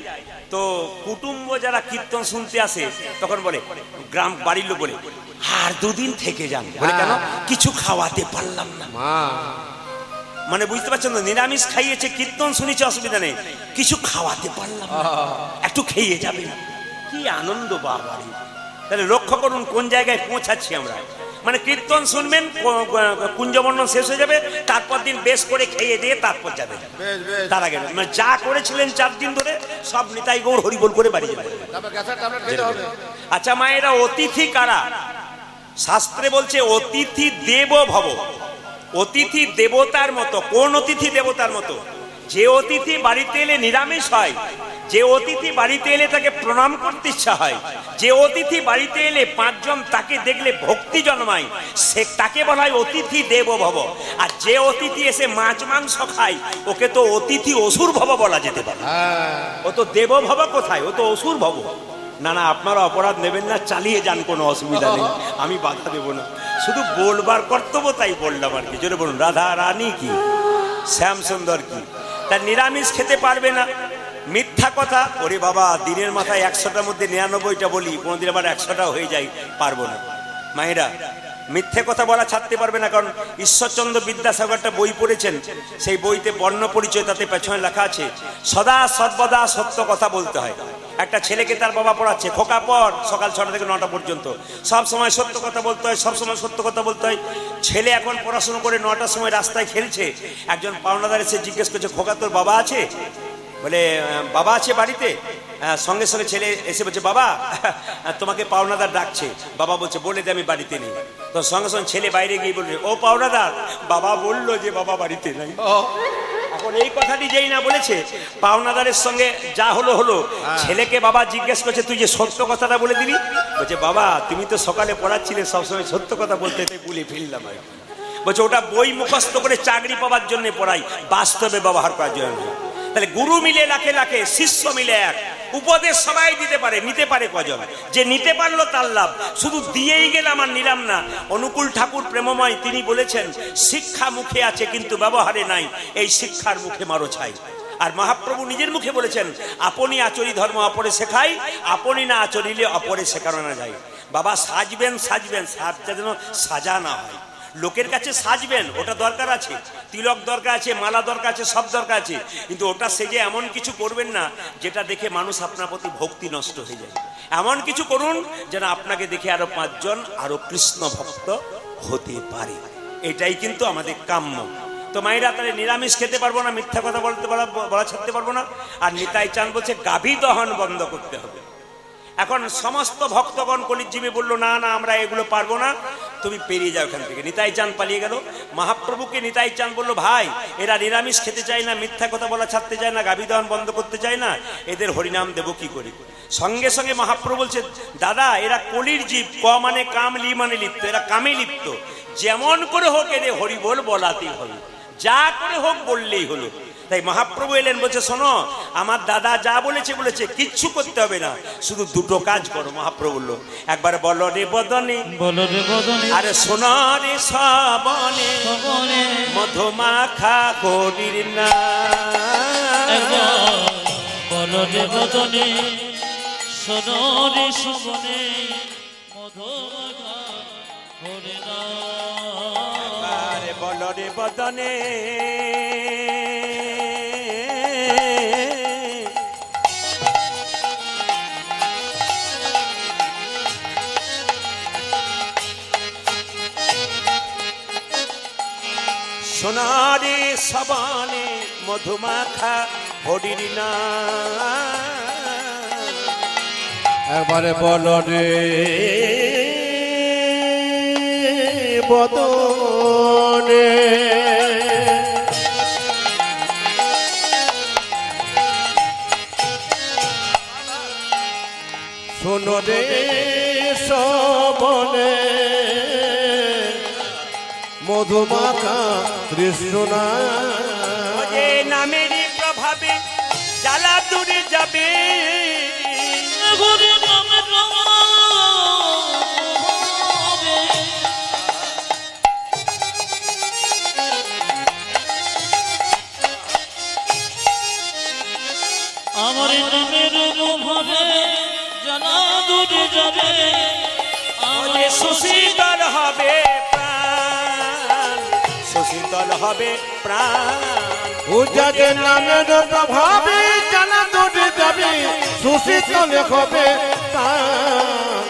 তো কুটুম্ব যারা কীর্তন শুনতে আসে তখন বলে, গ্রাম বাড়ির লোক বলে, আর 2 দিন থেকে যান। বলে কেন? কিছু খাওয়াতে পারলাম না। মানে বুঝতে পারছেন তো, নিরামিষ খাইয়েছে, কীর্তন শুনেছে, অসুবিধা নেই, কিছু খাওয়াতে পারলাম না, একটু খেয়ে যাবে। কি আনন্দ বাবা! তাহলে লক্ষ্য করুন কোন জায়গায় পৌঁছাচ্ছি আমরা। মানে কীর্তন শুনবেন, কুঞ্জবর্ণন শেষ হয়ে যাবে, তারপর দিন বেশ করে খেয়ে দিয়ে তারপর যাবে। তার আগে মানে যা করেছিলেন 4 দিন ধরে সব নিতাই গৌর হরিবোল করে বাড়ি যাবে। আচ্ছা মায়েরা, অতিথি কারা? শাস্ত্রে বলছে অতিথি দেব ভব। অতিথি দেবতার মতো। কোন অতিথি দেবতার মতো? যে অতিথি বাড়িতে এলে নিরামিষ হয়, যে অতিথি বাড়িতে এলে তাকে প্রণাম করতে ইচ্ছা হয়, যে অতিথি বাড়িতে এলে 5 জন তাকে দেখলে ভক্তি জন্মায়, সে তাকে বলা হয় অতিথি দেব ভব। আর যে অতিথি এসে মাছ মাংস খায়, ওকে তো অতিথি অসুর ভব বলা যেতে পারে। ও তো দেব ভব কোথায়? ও তো অসুর ভব। না না, আপনারা অপরাধ নেবেন না, চালিয়ে যান, কোনো অসুবিধা নেই, আমি বাধা দেব না। শুধু বলবার কর্তব্য, তাই বললাম আর কি। জোরে বলুন, রাধা রানী কি, শ্যাম সুন্দর কি। তার নিরামিষ খেতে পারবে না, মিথ্যা কথা। ওরে বাবা, দিনের মাথায় 100টার মধ্যে 99টা বলি, কোনোদিন আবার 100টা হয়ে যায়, পারবো না। মায়েরা, মিথ্যে কথা বলা ছাড়তে পারবে না, কারণ ঈশ্বরচন্দ্র বিদ্যাসাগর একটা বই পড়েছেন, সেই বইতে বর্ণ পরিচয়, তাতে পেছনে লেখা আছে সদা সর্বদা সত্য কথা বলতে হয়। একটা ছেলেকে তার বাবা পড়াচ্ছে, খোকা পর, সকাল 6টা থেকে 9টা পর্যন্ত সব সময় সত্য কথা বলতে হয়, সব সময় সত্য কথা বলতে হয়। ছেলে এখন পড়াশোনা করে 9টার সময় রাস্তায় খেলছে, একজন পাওনাদার এসে জিজ্ঞেস করছে, খোকা তোর বাবা আছে? বলে বাবা আছে বাড়িতে। সঙ্গে সঙ্গে ছেলে এসে বলছে, বাবা তোমাকে পাওনাদার ডাকছে। বাবা বলছে, বলে দে আমি বাড়িতে নেই। তো সঙ্গে সঙ্গে ছেলে বাইরে গিয়ে বলছে, ও পাওনাদার, বাবা বললো যে বাবা বাড়িতে নেই। এখন এই কথাটি যেই না বলেছে, পাওনাদারের সঙ্গে যা হলো হলো। ছেলেকে বাবা জিজ্ঞেস করছে, তুই যে সত্য কথাটা বলে দিলি? বলছে, বাবা তুমি তো সকালে পড়াচ্ছিলে সবসময় সত্য কথা বলতে, ভুলে ফেললাম। বলছে, ওটা বই মুখস্থ করে চাকরি পাওয়ার জন্য পড়াই, বাস্তবে ব্যবহার করার জন্য। তাহলে গুরু মিলে লাখে লাখে, শিষ্য মিলে এক। উপদেশ সবাই দিতে পারে, নিতে পারে কজন? যে নিতে পারলো তার লাভ। শুধু দিয়েই গেলাম আর নিলাম না। অনুকূল ঠাকুর প্রেমময়, তিনি বলেছেন, শিক্ষা মুখে আছে কিন্তু ব্যবহারে নাই, এই শিক্ষার মুখে মারো ছাই। আর মহাপ্রভু নিজের মুখে বলেছেন, আপনি আচরি ধর্ম অপরে শেখাই, আপনি না আচরিলে অপরে শেখানো না যায়। বাবা সাজবেন, সাজবেন, সাজটা যেন সাজা না হয়। লোকের কাছে সাজবেন, ওটা দরকার আছে, তিলক দরকার আছে, মালা দরকার আছে, সব দরকার আছে, কিন্তু ওটা সেজে এমন কিছু করবেন না যেটা দেখে মানুষ আপনার প্রতি ভক্তি নষ্ট হয়ে যায়। এমন কিছু করুন যেন আপনাকে দেখে আরো 5 জন আরো কৃষ্ণ ভক্ত হতে পারে। এটাই কিন্তু আমাদের কাম্য। তো মায়েরা, তাহলে নিরামিষ খেতে পারবো না, মিথ্যা কথা বলা ছাড়তে পারবো না। আর নিতাই চাঁদ বলছে, গাভী দহন বন্ধ করতে হবে। এখন সমস্ত ভক্তগণ কলিজীবী বললো না না আমরা এগুলো পারবো না, তুমি পেরিয়ে যাও এখান থেকে। নিতাই চাঁদ পালিয়ে গেল। মহাপ্রভুকে নিতাই চাঁদ বললো ভাই এরা নিরামিষ খেতে চায় না, মিথ্যা কথা বলা ছাড়তে চায় না, গাভী দহন বন্ধ করতে চায় না, এদের হরিনাম দেব কি করে? সঙ্গে সঙ্গে মহাপ্রভু বলছে দাদা এরা কলির জীব, ক মানে কাম, লি মানে লিপ্ত, এরা কামে লিপ্ত, যেমন করে হোক এদের হরি বল বলাতেই হবে, যা করে হোক বললেই হলো। তাই মহাপ্রভু এলেন, বলছে শোনো আমার দাদা যা বলেছে বলেছে, কিচ্ছু করতে হবে না, শুধু দুটো কাজ করো। মহাপ্রভু বললো একবার বলো রে বদনে, বলো রে বদনে, আরে শোনো রে শ্রবণে, শ্রবণে, মধুমাখা হরির নাম। একবার বলো রে বদনে, শোনো রে শ্রবণে, মধুমাখা হরির নাম। আরে বলো রে বদনে, সোনারে সবানে, মধুমাখা হরির নাম। একবারে বলো রে বদনে, শোনো রে শ্রবণে, মধুমাখা তৃষ্ণা। ওরে নামেরই প্রভাবে জ্বালা দূরে যাবে, হরি নামে প্রভাবে, আমার নামের প্রভাবে জানা দূরে যাবে, ওরে সুশীতল হবে প্রাণ, সুশীতল হবে প্রাণ। উজাকে নামের প্রভাবে জানা দূরে যাবে, সুশীতল হবে প্রাণ,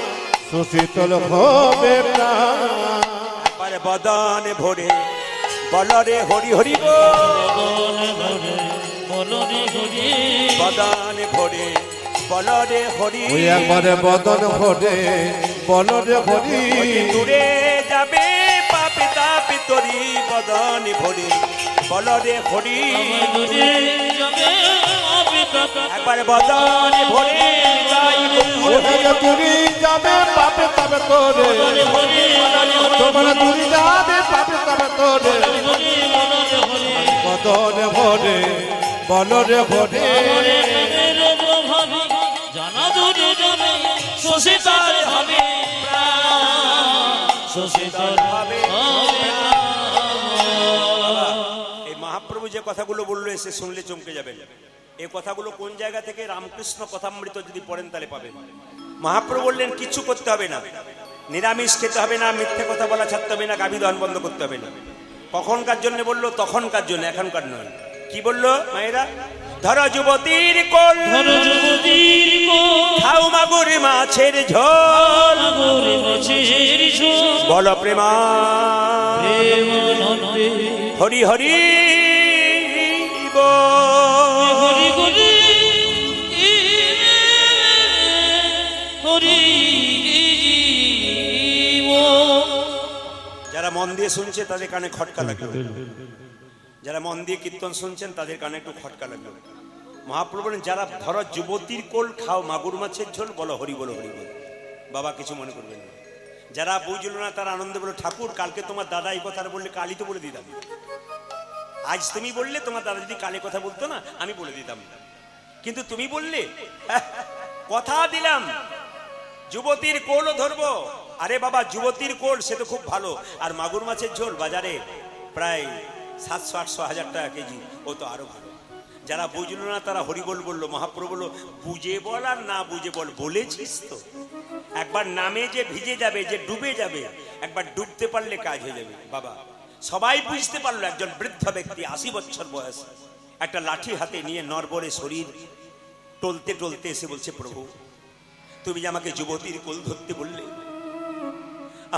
সুশীতল হবে প্রাণ। একবার বদনে ভরে বলো রে হরি হরি বল, বলো রে হরি, বদনে ভরে বলো রে হরি, ওই একবারে বদন ভরে বলো রে হরি। দূরে যাবে পাপে তাপে তরি, বদনে ভরে বলো রে হরি। দূরে যাবে অবিকাপ, একবার বদনে ভরে যাই গৌর হরি। দূরে যাবে পাপে তবে তোরে, হরি হরি তোমার দূরে যাবে পাপে তবে তোরে। হরি, বলো রে হরি, বদন ভরে বলো রে হরি। নামের প্রভাবে জানা দূরে যাবে, সুশীতল হবে প্রাণ, সুশীতল হবে প্রাণ। এই মহাপ্রভু যে কথাগুলো বললো এসে শুনলে চমকে যাবেন। এই কথাগুলো কোন জায়গা থেকে? রামকৃষ্ণ কথামৃত যদি পড়েন তাহলে পাবেন। মহাপ্রভু বললেন কিচ্ছু করতে হবে না, নিরামিষ খেতে হবে না, মিথ্যে কথা বলা ছাড়তে হবে না, গাভী দহন বন্ধ করতে হবে না। কখনকার জন্য বললো? তখনকার জন্য, এখনকার নয়। কি বললো মায়েরা? ধরো যুবতীর কোল, ধরো যুবতীর কোল, খাও মাগুর মাছের ঝোল, মাগুর মাছের ঝোল, বলো প্রেমা প্রেমানন্দে, হরি হরি বল। হরি হরি হরি বল। যারা মন দিয়ে শুনছে তাদের কানে খটকা লাগলো, যারা মন দিয়ে কীর্তন শুনছেন তাদের কানে একটু খটকা লাগলো। মহাপ্রভু বলেন যারা ধরো যুবতীর কোল, খাও মাগুর মাছের ঝোল, বলো হরি বলো হরি বল। বাবা কিছু মনে করবেন না। যারা বুঝলো না তারা আনন্দে বলো ঠাকুর কালকে তোমার দাদা এই কথা বললে কালই তো বলে দিতাম, আজ তুমি বললে তোমার দাদা যদি কালে কথা বলতো না আমি বলে দিতাম, কিন্তু তুমি বললে কথা দিলাম যুবতীর কোলও ধরবো। আরে বাবা যুবতীর কোল সে তো খুব ভালো, আর মাগুর মাছের ঝোল বাজারে প্রায় 700-800-1000 টাকা কেজি, ও তো আরো ভালো। যারা বুঝলো না তারা হরিবল বললো। মহাপ্রভু বললো বুঝে বল আর না বুঝে বল, বলেছিস তো। একবার নামে যে ভিজে যাবে, যে ডুবে যাবে, একবার ডুবতে পারলে কাজ হয়ে যাবে। বাবা সবাই বুঝতে পারলো একজন বৃদ্ধ ব্যক্তি 80 বছর বয়স, একটা লাঠি হাতে নিয়ে নরবরে শরীর টলতে টলতে এসে বলছে প্রভু তুমি যে আমাকে যুবতীর কোল ধরতে বললে,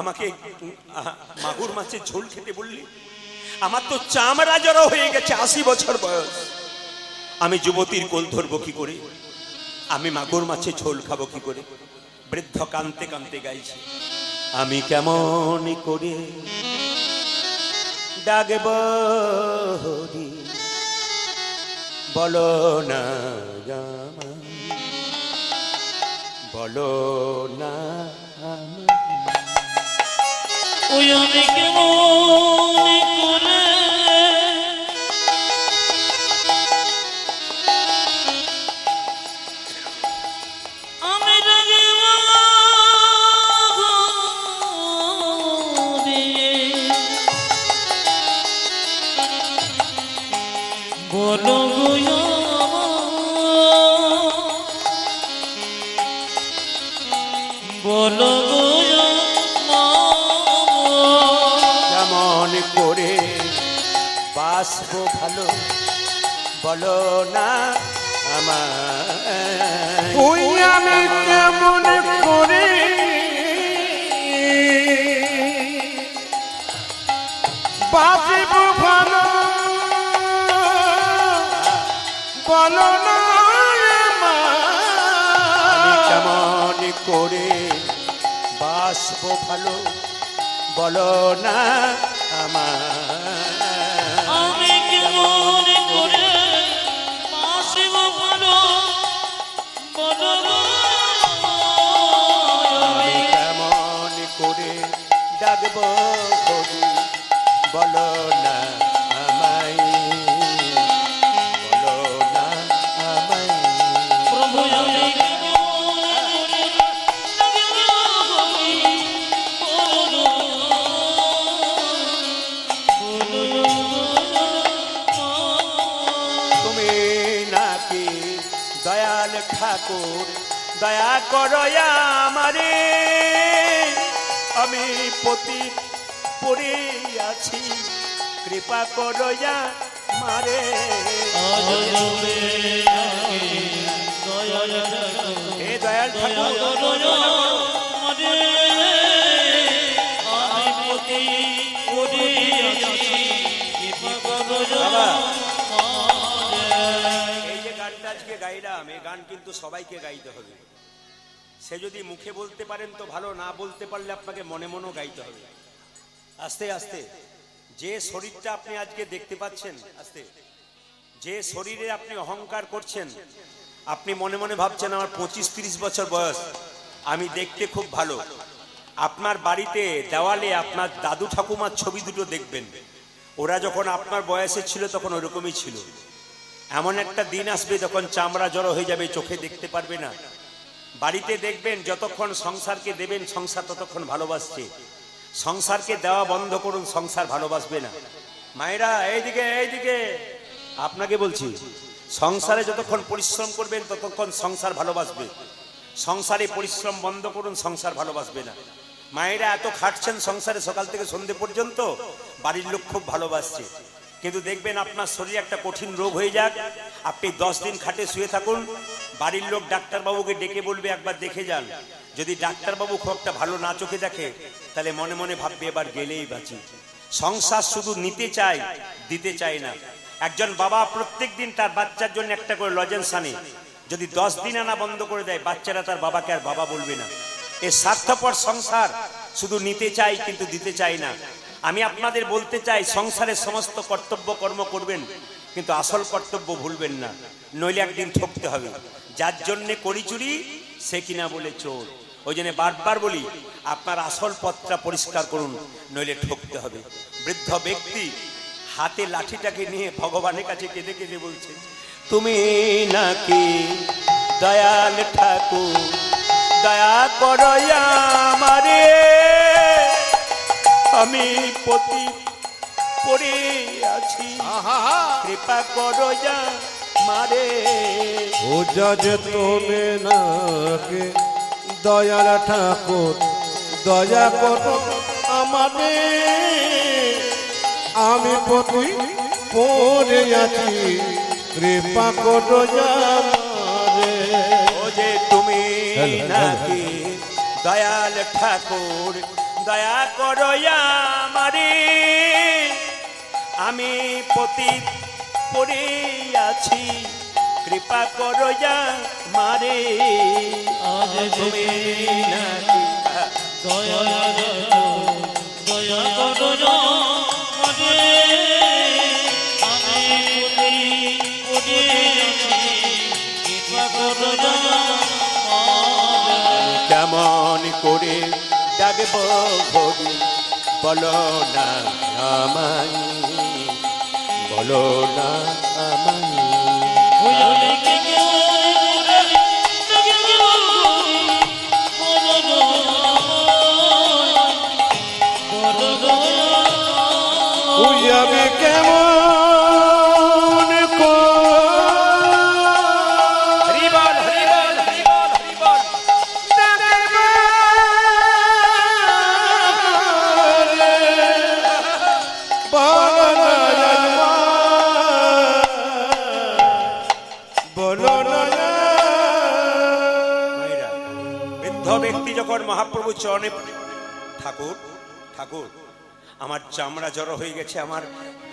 আমাকে মাগুর মাছের ঝোল খেতে বললে, আমার তো চামড়া জড়ো হয়ে গেছে, 80 বছর বয়স, আমি যুবতীর কোল ধরবো কি করে? আমি মাগুর মাছের ঝোল খাবো কি করে? বৃদ্ধ কাঁদতে কাঁদতে গাইছে, আমি কেমন করে ডাকব হরি, বলো না আমায়, বলো না আমায়। ওই আমি কেমন করে আমি রাগিব বলো গো বলো গো কেমন করে বাসবো ভালো, বলো না আমায়। ওই আমি কেমন করে বাঁচিব ভালো, বলো না আমি আমায়। কেমন করে বাসবো ভালো, বলো না আমায়। আমি কেমন করে বাঁচিব ভালো বলো গো আমি কেমন করে ডাকবো হরি, বলো না আমায়, বলো না আমায়। প্রভু আমি কেমন করে ডাকিব হরি, বলো তুমি নাকি দয়াল ঠাকুর, দয়া করো আমারে, আমি পতি পড়ে আছি, কৃপা করো আমারে। হে দয়াল ঠাকুর, বাবা, এই যে গানটা আজকে গাইলাম, এই গান কিন্তু সবাইকে গাইতে হবে। সে যদি মুখে বলতে পারেন তো ভালো, না বলতে পারলে আপনাকে মনে মনেও গাইতে হবে। আস্তে আস্তে যে শরীরটা আপনি আজকে দেখতে পাচ্ছেন, আস্তে যে শরীরে আপনি অহংকার করছেন, আপনি মনে মনে ভাবছেন আমার 25-30 বছর বয়স, আমি দেখতে খুব ভালো। আপনার বাড়িতে দেওয়ালে আপনার দাদু ঠাকুমার ছবি দুটো দেখবেন, ওরা যখন আপনার বয়সে ছিল তখন ওরকমই ছিল। এমন একটা দিন আসবে যখন চামড়া জড়ো হয়ে যাবে, চোখে দেখতে পারবে না। বাড়িতে দেখবেন যতক্ষণ সংসারকে দেবেন সংসার ততক্ষণ ভালোবাসছে, সংসারকে দেওয়া বন্ধ করুন, সংসার ভালোবাসবে না। মায়েরা এইদিকে এইদিকে, আপনাকে বলছি, সংসারে যতক্ষণ পরিশ্রম করবেন ততক্ষণ সংসার ভালোবাসবে, সংসারে পরিশ্রম বন্ধ করুন, সংসার ভালোবাসবে না। মায়েরা এত খাটছেন সংসারে সকাল থেকে সন্ধ্যে পর্যন্ত, বাড়ির লোক খুব ভালোবাসছে, কিন্তু দেখবেন আপনার শরীরে একটা কঠিন রোগ হয়ে যাক, আপনি 10 দিন খাটে শুয়ে থাকুন, বাড়ির লোক ডাক্তারবাবুকে ডেকে বলবে একবার দেখে যান। যদি ডাক্তারবাবু খুব একটা ভালো না চোখে দেখে, তাহলে মনে মনে ভাববে এবার গেলেই বাঁচি। সংসার শুধু নিতে চায়, দিতে চায় না। একজন বাবা প্রত্যেক দিন তার বাচ্চার জন্য একটা করে লজেন্স আনে, যদি 10 দিন আনা বন্ধ করে দেয়, বাচ্চারা তার বাবাকে আর বাবা বলবে না। এ স্বার্থপর সংসার, শুধু নিতে চাই কিন্তু দিতে চাই না। আমি আপনাদের বলতে চাই, সংসারের সমস্ত কর্তব্য কর্ম করবেন, কিন্তু আসল কর্তব্য ভুলবেন না, নইলে একদিন ঠকতে হবে। যার জন্যে করি চুরি সে কিনা বলে চোর। ওই জন্য বারবার বলি, আপনার আসল পথটা পরিষ্কার করুন, নইলে ঠকতে হবে। বৃদ্ধ ব্যক্তি হাতে লাঠিটাকে নিয়ে ভগবানের কাছে কেঁদে কেঁদে বলছে, তুমি নাকি দয়াল ঠাকুর, দয়া করো আমারে, আমি পতি পড়ে আছি, কৃপা করো মারে। ও যজ তুমি নাকি দয়াল ঠাকুর, দয়া করো আমাদের, আমি পতি পড়ে আছি, কৃপা করো আমারে। ও যে তুমি নাকি দয়াল ঠাকুর, দয়া করো আমারে, আমি পতি পড়ে আছি, কৃপা করো যা মারে আজ তুমি তুমি না দয়া দয়া করো মনে আমি কোটি কৃপা করো কেমন করে ডাকবো ভরি বলো না আমায়, বলো না আমায়। আমি কেমন হরি বল, হরি বল, হরি বল, হরি বল। বলো না মায়েরা, বৃদ্ধ ব্যক্তি যখন মহাপ্রভু চরণে, ঠাকুর ঠাকুর আমার চামড়া জড়ো হয়ে গেছে, আমার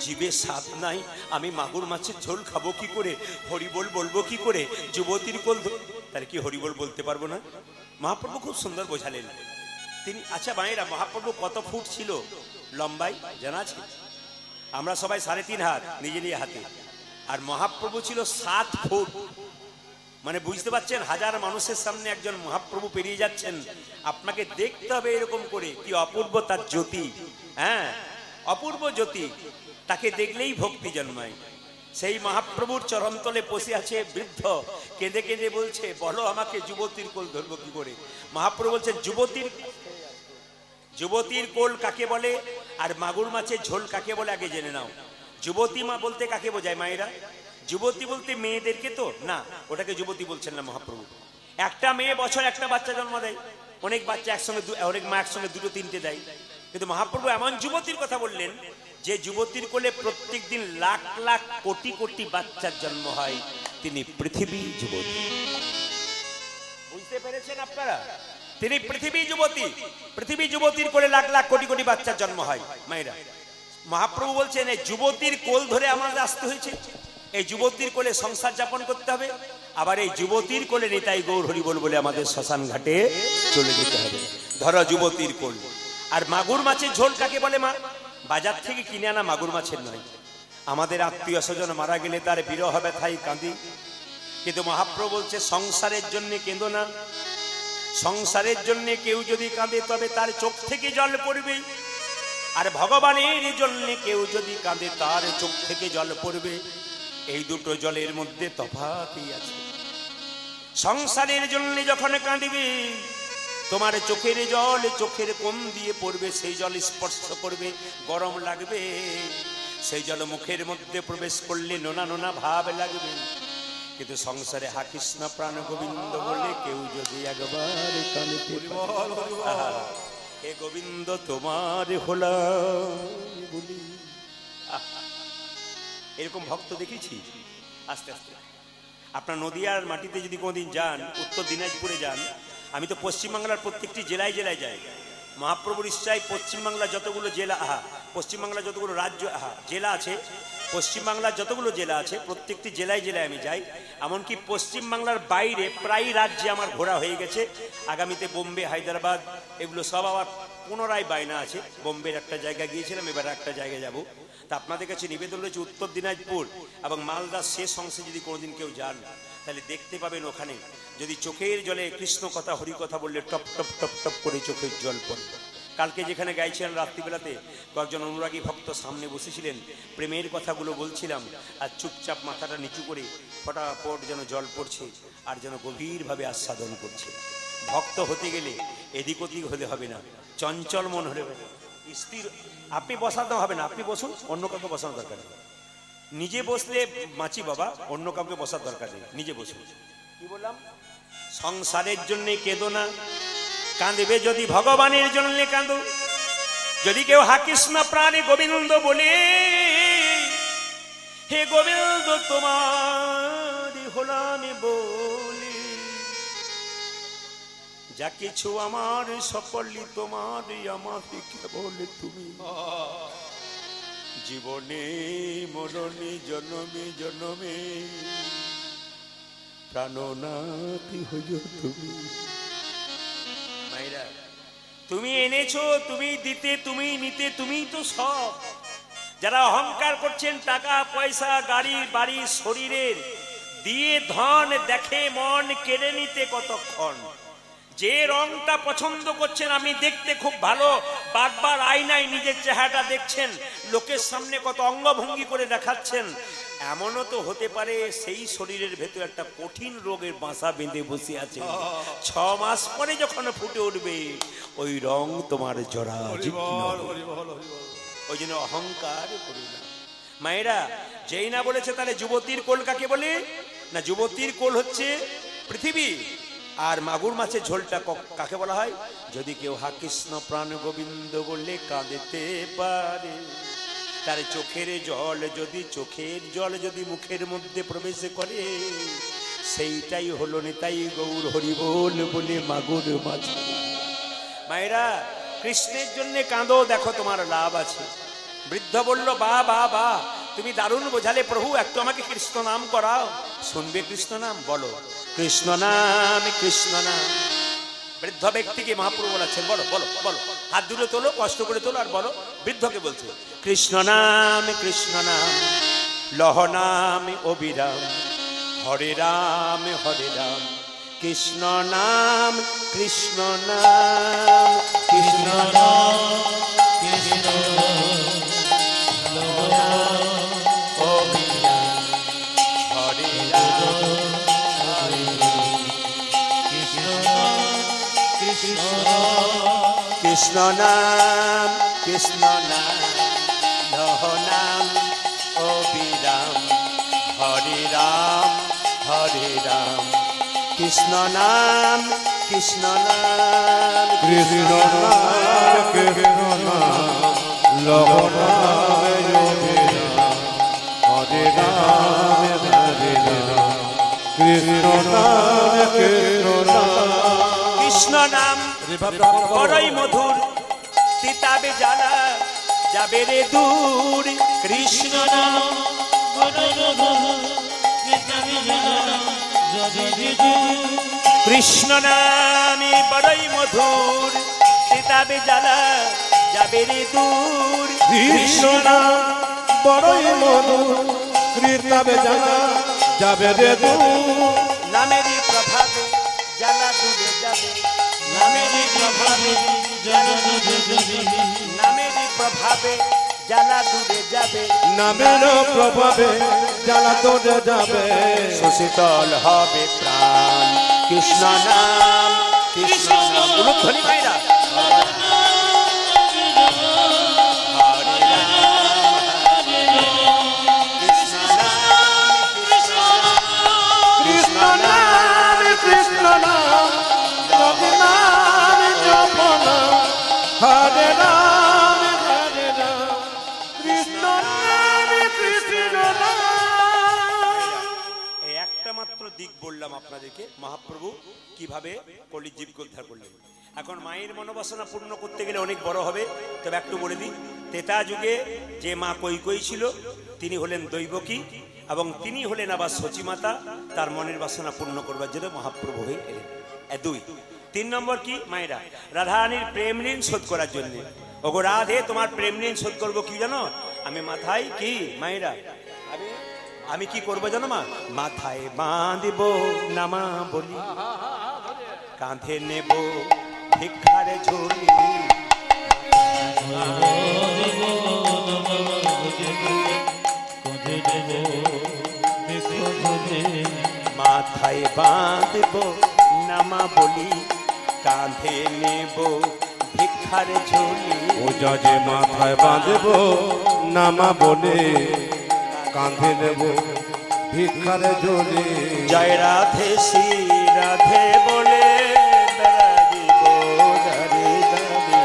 জিভে স্বাদ নাই, আমি মাগুর মাছের ঝোল খাবো কি করে, হরিবোল বলবো কি করে, যুবতীর কোল তার কি হরিবোল বলতে পারবো না? মহাপ্রভু খুব সুন্দর বোঝালেন তিনি। আচ্ছা মায়েরা, মহাপ্রভু কত ফুট ছিল লম্বাই জানা আছে? আমরা সবাই 3.5 হাত নিজে নিয়ে হাতে, আর মহাপ্রভু ছিল 7 ফুট। মানে বুঝতে পারছেন, হাজার মানুষের সামনে একজন মহাপ্রভু পেরিয়ে যাচ্ছেন, আপনাকে দেখতে হবে এরকম করে, কি অপূর্ব তার জ্যোতি। হ্যাঁ, অপূর্ব জ্যোতি, তাকে দেখলেই ভক্তি জন্মায়। সেই মহাপ্রভুর চরণতলে বসে আছে বৃদ্ধ, কেঁদে কেঁদে বলছে, বলো আমাকে যুবতীর কোল ধরবো কি করে। মহাপ্রভু বলছেন, যুবতীর কোল কাকে বলে আর মাগুর মাছের ঝোল কাকে বলে আগে জেনে নাও। যুবতী মা বলতে কাকে বোঝায় মায়েরা? যুবতী বলতে মেয়েদেরকে তো না, ওটাকে যুবতী বলছেন না মহাপ্রভু। একটা মেয়ে বছর একটা বাচ্চা জন্ম দেয়, অনেক বাচ্চা একসঙ্গে, অনেক মা একসঙ্গে 2-3টে দেয়, কিন্তু মহাপ্রভু এমন যুবতীর কথা বললেন যে যুবতীর কোলে প্রত্যেক দিন লাখ লাখ কোটি কোটি বাচ্চার জন্ম হয়, তিনি পৃথিবী যুবতী। বুঝতে পেরেছেন আপনারা? তিনি পৃথিবী যুবতী, পৃথিবী যুবতীর কোলে লাখ লাখ কোটি কোটি বাচ্চার জন্ম হয়। মায়েরা, মহাপ্রভু বলছেন এই যুবতীর কোল ধরে আমাদের আসতে হয়েছে, এই যুবতীর কোলে সংসার যাপন করতে হবে, আবার এই যুবতীর কোলে নিতাই গৌর হরি বল বলে আমাদের শ্মশান ঘাটে চলে যেতে হবে। ধরো যুবতীর কোল। আর মাগুর মাছের ঝোল কাকে বলে মা? বাজার থেকে কিনে আনা মাগুর মাছের নয়। আমাদের আত্মীয় স্বজন মারা গেলে তার বিরহ ব্যথায় কাঁদি, কিন্তু মহাপ্রভু বলছে সংসারের জন্য কেঁদো না। সংসারের জন্য কেউ যদি কাঁদে তবে তার চোখ থেকে জল পড়বে, আর ভগবানের জন্য কেউ যদি কাঁদে তার চোখ থেকে জল পড়বে। এই দুটো জলের মধ্যে তফাৎই আছে। সংসারের জন্য যখন কাঁদিবে, তোমার চোখের জল চোখের কোণ দিয়ে পড়বে, সেই জল স্পর্শ করবে, গরম লাগবে, সেই জল মুখের মধ্যে প্রবেশ করলে নোনা নোনা ভাব লাগবে। কিন্তু সংসারে হা কৃষ্ণ প্রাণ গোবিন্দ বলে কেউ যদি একবার কাঁদতে পারে, হে গোবিন্দ তোমার হলা বলি। এরকম ভক্ত দেখেছি। আস্তে আস্তে আপনার নদিয়ার মাটিতে যদি কোনোদিন যান, উত্তর দিনাজপুরে যান, আমি তো পশ্চিমবাংলার প্রত্যেকটি জেলায় জেলায় যাই। মহাপ্রভুর ইচ্ছায় পশ্চিমবাংলার যতগুলো জেলা, পশ্চিমবাংলার যতগুলো রাজ্য জেলা আছে, পশ্চিমবাংলার যতগুলো জেলা আছে প্রত্যেকটি জেলায় জেলায় আমি যাই। এমনকি পশ্চিমবাংলার বাইরে প্রায় রাজ্যে আমার ঘোরা হয়ে গেছে। আগামীতে বোম্বে, হায়দ্রাবাদ এগুলো সব আবার পুনরায় বায়না আছে। বোম্বের একটা জায়গা গিয়েছিলাম, এবার একটা জায়গায় যাব। তা আপনাদের কাছে নিবেদন রয়েছে, উত্তর দিনাজপুর এবং মালদার শেষ অংশে যদি কোনোদিন কেউ যান, তাহলে দেখতে পাবেন ওখানে যদি চোখের জলে কৃষ্ণ কথা হরি কথা বললে টপ টপ টপ টপ করে চোখের জল পড়বে। কালকে যেখানে গাইছিলেন রাত্রিবেলাতে, কয়েকজন অনুরাগী ভক্ত সামনে বসেছিলেন, প্রেমের কথাগুলো বলছিলাম, আর চুপচাপ মাথাটা নিচু করে ফটাফট যেন জল পড়ছে, আর যেন গভীরভাবে আস্বাদন করছে। ভক্ত হতে গেলে এদিক ওদিক হলে হবে না, চঞ্চল মন হলে হবে না, স্থির। আপনি বসাতে হবে না, আপনি বসুন, অন্য কাউকে বসানোর দরকার নেই। নিজে বসলে মাছি বাবা, অন্য কাউকে বসার দরকার নেই, নিজে বসুন। কি বললাম? সংসারের জন্য কেঁদো না, কাঁদবে যদি ভগবানের জন্য কাঁদো। যদি কেউ হা কৃষ্ণ প্রাণে গোবিন্দ বলে, হে গোবিন্দ তোমার হলাম বলি, যা কিছু আমার সকলই তোমার, আমার কেবল তুমি। জীবনে মরণে জন্মে জন্মে প্রাণনাথী হইও তুমি। মায়েরা, তুমি এনেছো, তুমি দিতে, তুমি নিতে, তুমিই তো সব। যারা অহংকার করছেন টাকা পয়সা গাড়ি বাড়ি শরীরের দিয়ে ধন দেখে মন কেড়ে নিতে কতক্ষণ। যে রংটা পছন্দ করছেন, আমি দেখতে খুব ভালো, বারবার আয়নায় নিজের চেহারাটা দেখছেন, লোকের সামনে কত অঙ্গভঙ্গি করে দেখাচ্ছেন, এমনও তো হতে পারে সেই শরীরের ভেতর একটা কঠিন রোগের বাসা বেঁধে বসে আছে। 6 মাস পরে যখন ফুটে উঠবে ওই রং তোমার জরা জীর্ণ হবে। ওই জন্য অহংকার করো না। মায়েরা, যেই না বলেছে তাহলে যুবতীর কোল কাকে বলে? না, যুবতীর কোল হচ্ছে পৃথিবী। আর মাগুর মাছের ঝোলটা কাকে বলা হয়? যদি কেউ হা কৃষ্ণ প্রাণ গোবিন্দ বললে কাঁদেতে পারে, তার চোখের জল যদি মুখের মধ্যে প্রবেশ করে, সেইটাই হলো নিতাই গৌর হরি বল বলে মাগুর মাছ। মায়েরা, কৃষ্ণের জন্য কাঁদো, দেখো তোমার লাভ আছে। বৃদ্ধ বলল, বা বা বা, তুমি দারুণ বোঝালে প্রভু, একটু আমাকে কৃষ্ণ নাম করাও। শুনবে কৃষ্ণ নাম? বলো কৃষ্ণ নাম, কৃষ্ণ নাম। বৃদ্ধ ব্যক্তিকে মহাপ্রভু বলেছেন, বলো বলো বলো, হাত দুটো তোলো, কষ্ট করে তোলো আর বলো। বৃদ্ধকে বলছে কৃষ্ণ নাম, কৃষ্ণ নাম, লহ নাম অবিরাম, হরে রাম, হরে রাম, কৃষ্ণ নাম, কৃষ্ণ নাম, কৃষ্ণ নাম, কৃষ্ণ হরে রাম, কৃষ্ণ নাম, কৃষ্ণ নাম, লহ নাম অবিরাম, হরে রাম, হরে রাম, কৃষ্ণ নাম, কৃষ্ণ নাম, কৃষ্ণ নাম, কৃষ্ণ নাম, লহ নাম অবিরাম, হরে রাম, হরে রাম, কৃষ্ণ নাম, কৃষ্ণ নাম। কৃষ্ণ নাম বড়ই মধুর, তিতাবে জ্বালা যাবে রে দূর। কৃষ্ণ নাম কৃষ্ণ নামে বড়ই মধুর, তিতাবে জ্বালা যাবে রে দূর। কৃষ্ণ নাম বড়ই মধুর, কৃতাবে জানা যাবে রে দূর। নামেরই প্রভাবে জ্বালা দূরে যাবে, নামেরই প্রভাবে, নামেরই প্রভাবে জ্বালা দূরে যাবে, নামের প্রভাবে জ্বালা তোরে যাবে। সুশীতল হবে প্রাণ। কৃষ্ণ নাম, কৃষ্ণ নাম, উলুধ্বনি মায়েরা, হরে রাম, কৃষ্ণ নাম, কৃষ্ণ নাম, কৃষ্ণ নাম, জপ নাম, জপ নাম, হরে রাম, হরে রাম, কৃষ্ণ নাম, কৃষ্ণ নাম। এই একটা মাত্র দিক বললাম আপনাদেরকে, মহাপ্রভু কিভাবে কলির জীবকে উদ্ধার করলেন। এখন মায়ের মনোবাসনা পূর্ণ করতে গেলে অনেক বড় হবে, তবে একটু বলে দিই। ত্রেতা যুগে যে মা কৈকেয়ী ছিল, তিনি হলেন দৈবকী, এবং তিনি হলেন আবার সচিমাতা। তার মনের বাসনা পূর্ণ করবার জন্য মহাপ্রভু হয়ে এলেন। 2 3 নম্বর কি মায়েরা? রাধারানীর প্রেম ঋণ শোধ করার জন্য। ওগো রাধে, তোমার প্রেম ঋণ শোধ করবো কি জানো? আমি মাথায় কি মায়েরা, আমি কি করবো জানো মা? মাথায় বাঁধব নামা বলি, কাঁধে নেব ভিক্ষার ঝুলি, মাথায় বাঁধব নামা বলি, কাঁধে নেব ভিক্ষার ঝুলি। ও যে মাথায় বাঁধব নামা বলে, কাঁধে নেব ভিক্ষার ঝুলি। জয় রাধে শ্রী রাধে বলে বেড়াইব দাঁড়ে দাঁড়ে।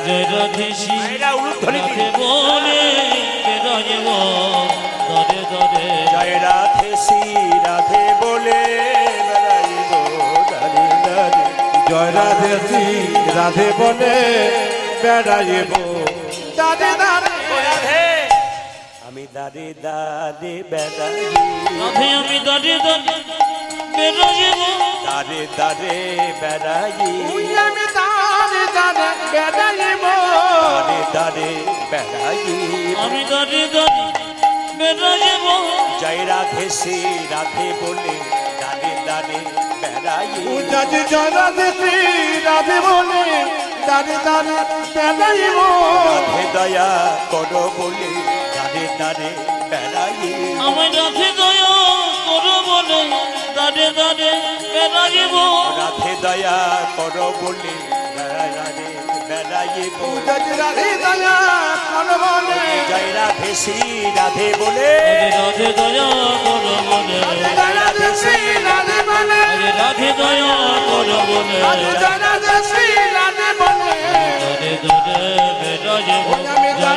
জয় রাধে শ্রী মায়েরা উলুধ্বনি দিন। রাধে বলে বেড়াইব দরে দরে। জয় রাধে শ্রী রাধে বলে বেড়াইব দাঁড়ে দাঁড়ে। জয় রাধে শ্রী রাধে বলে বেড়াইব দাঁড়ে দাঁড়ে। ও রাধে, আমি দাঁড়ে দাঁড়ে বেড়াই, রাধে আমি দরে দরে বেরোইব দারে দারে বেড়াই আমি দাঁড়ে দাঁড়ে বেড়াইব দারে দারে বেড়াই আমি দাঁড়ে দাঁড়ে বেরোইব জয় রাধে শ্রী রাধে বলে দারে দারে বেড়াই উজাজি জরাধে শ্রী রাধে বলে দাঁড়ে দাঁড়ে বেড়াইব রাধে দয়া করো বলে দারে দারে বেড়াই আমার রাধে দয়া করো বলে দাঁড়ে দাঁড়ে বেরোইব রাধে দয়া করো বলে দারে দারে বেড়াইব উজাজি রাধে দয়া কর বলে জয় রাধে শ্রী রাধে বলে রাধে দয়া করো বলে রাধে শ্রী রাধে বলে রাধে দয়া করো বলে রাধে শ্রী রাধে বলে দাঁড়ে দাঁড়ে বেরোইব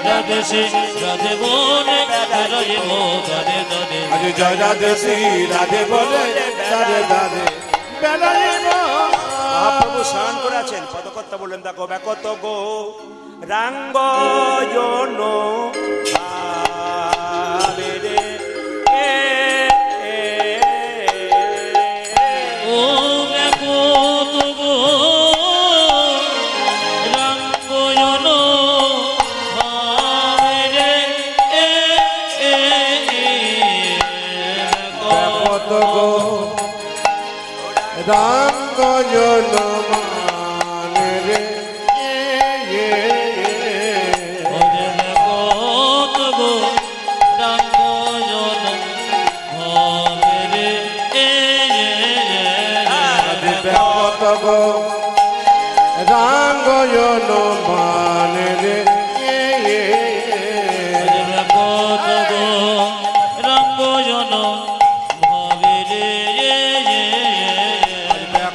রাধে শ্রী রাধে বলে বেরোইব দাঁড়ে দাঁড়ে আজ জয় রাধে শ্রী রাধে বলে দাঁড়ে দাঁড়ে বেড়াইব মহাপ্রভু স্মরণ করেছেন পদকর্তা বললেন দেখো ব্যাকত গো রাঙ্গয়ন ভাবেরে ও ব্যাকুল গো রঙ্গয়ন ভাবে কত গো রাম গজন মানে রে কত গো রাম গজন মানে রে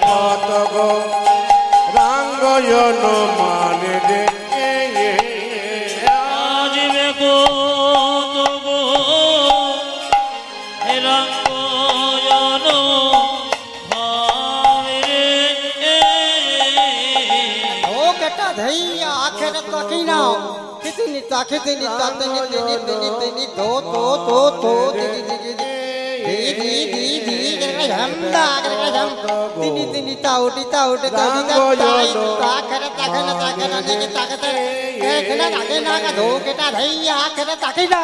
কত গো রাম গজন মানে রে ओ बेटा धैया आखिर तकी ना कितनी ताकितनी तातनी तिनी तिनी तिनी तो दिगी दिगी दी दी दी करके झंडा करके झम तिनी तिनी ताउटी ताउटी ताउटी ताकन दिगी ताकत कहना ताके ना का धो बेटा धैया आखिर तकी ना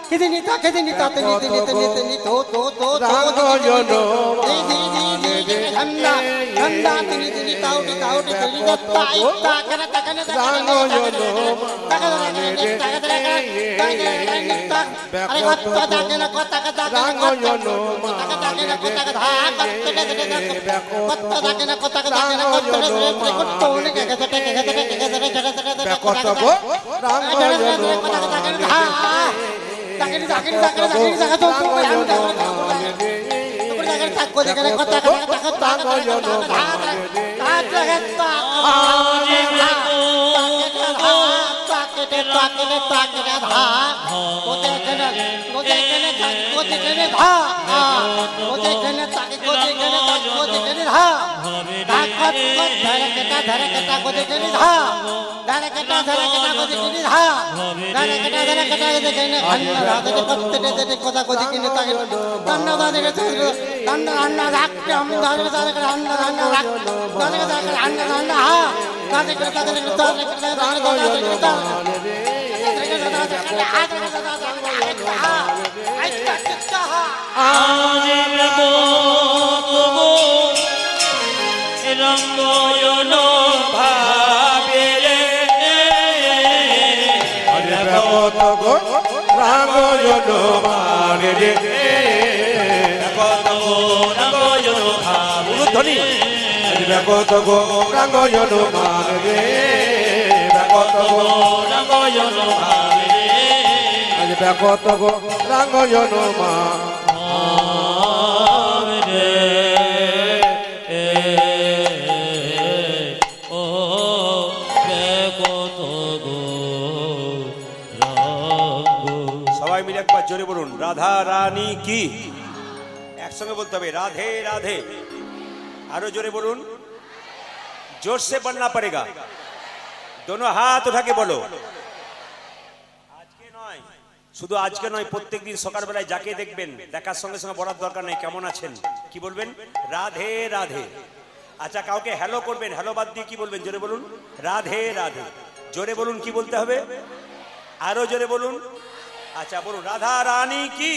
कितनी ताकितनी तातनी तिनी तिनी तिनी तो রাম গজন दी दी दी झंडा झंडा तिनी तिनी ताउटी ताउटी तिनी ताई ताकन ताकन রাম গজন কত গো রাম গজন রঙ্গয়ন ভাবেরে কত গো রাম গজন মানে রে রঙ্গয়ন ভাবুধ্বনি কত গো রাম গজন মানে রে কত গো রঙ্গয়ন ভাবে আজ কত গো রাম গজন মা সবাই মিলে একবার জোরে বলুন রাধা রানী কি একসঙ্গে বলতে হবে রাধে রাধে আরো জোরে বলুন जोर से बनना पड़ेगा दोनों हाथ उठा के बोलो आज के नয় শুধু আজকে নয়, প্রত্যেকদিন সকালবেলায় যাকে দেখবেন দেখার সঙ্গে সঙ্গে বলার দরকার নেই কেমন আছেন, কি বলবেন? রাধে রাধে। আচ্ছা, কাউকে হ্যালো করবেন, হ্যালো বাদ দিয়ে কি বলবেন? জোরে বলুন, রাধে রাধে। জোরে বলুন, কি বলতে হবে? আরো জোরে বলুন। আচ্ছা বলুন, রাধা রানী কি?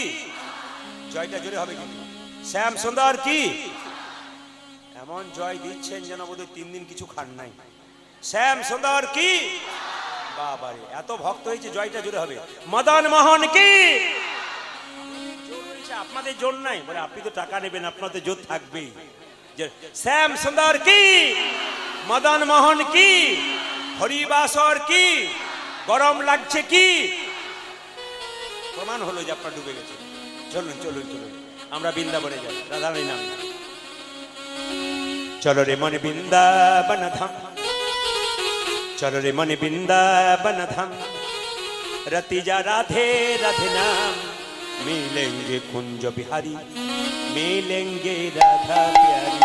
জয়টা জোরে হবে কিন্তু। শ্যাম সুন্দর কি? এমন জয় দিচ্ছেন যেন বোধহয় 3 দিন কিছু খান নাই। শ্যাম সুন্দর কি? বাবারে, এত ভক্ত হয়েছে, জয়টা জোরে হবে। মদন মোহন কি? আপনাদের জোর নাই বলে, আপনি তো টাকা নেবেন, আপনাদের জোর থাকবেই। শ্যাম সুন্দর কি? মদন মোহন কি? হরিবাসর কি? গরম লাগছে কি? প্রমাণ হলো যে আপনার ডুবে গেছে। চলুন চলুন চলুন, আমরা বৃন্দাবনে যাই, রাধারানী নাম। চলো রে মনে বৃন্দাবন ধাম, চলো রে মনে বৃন্দাবন ধাম, रति जा राधे राधे नाम, मिलेंगे कुंज बिहारी, मिलेंगे राधा प्यारी।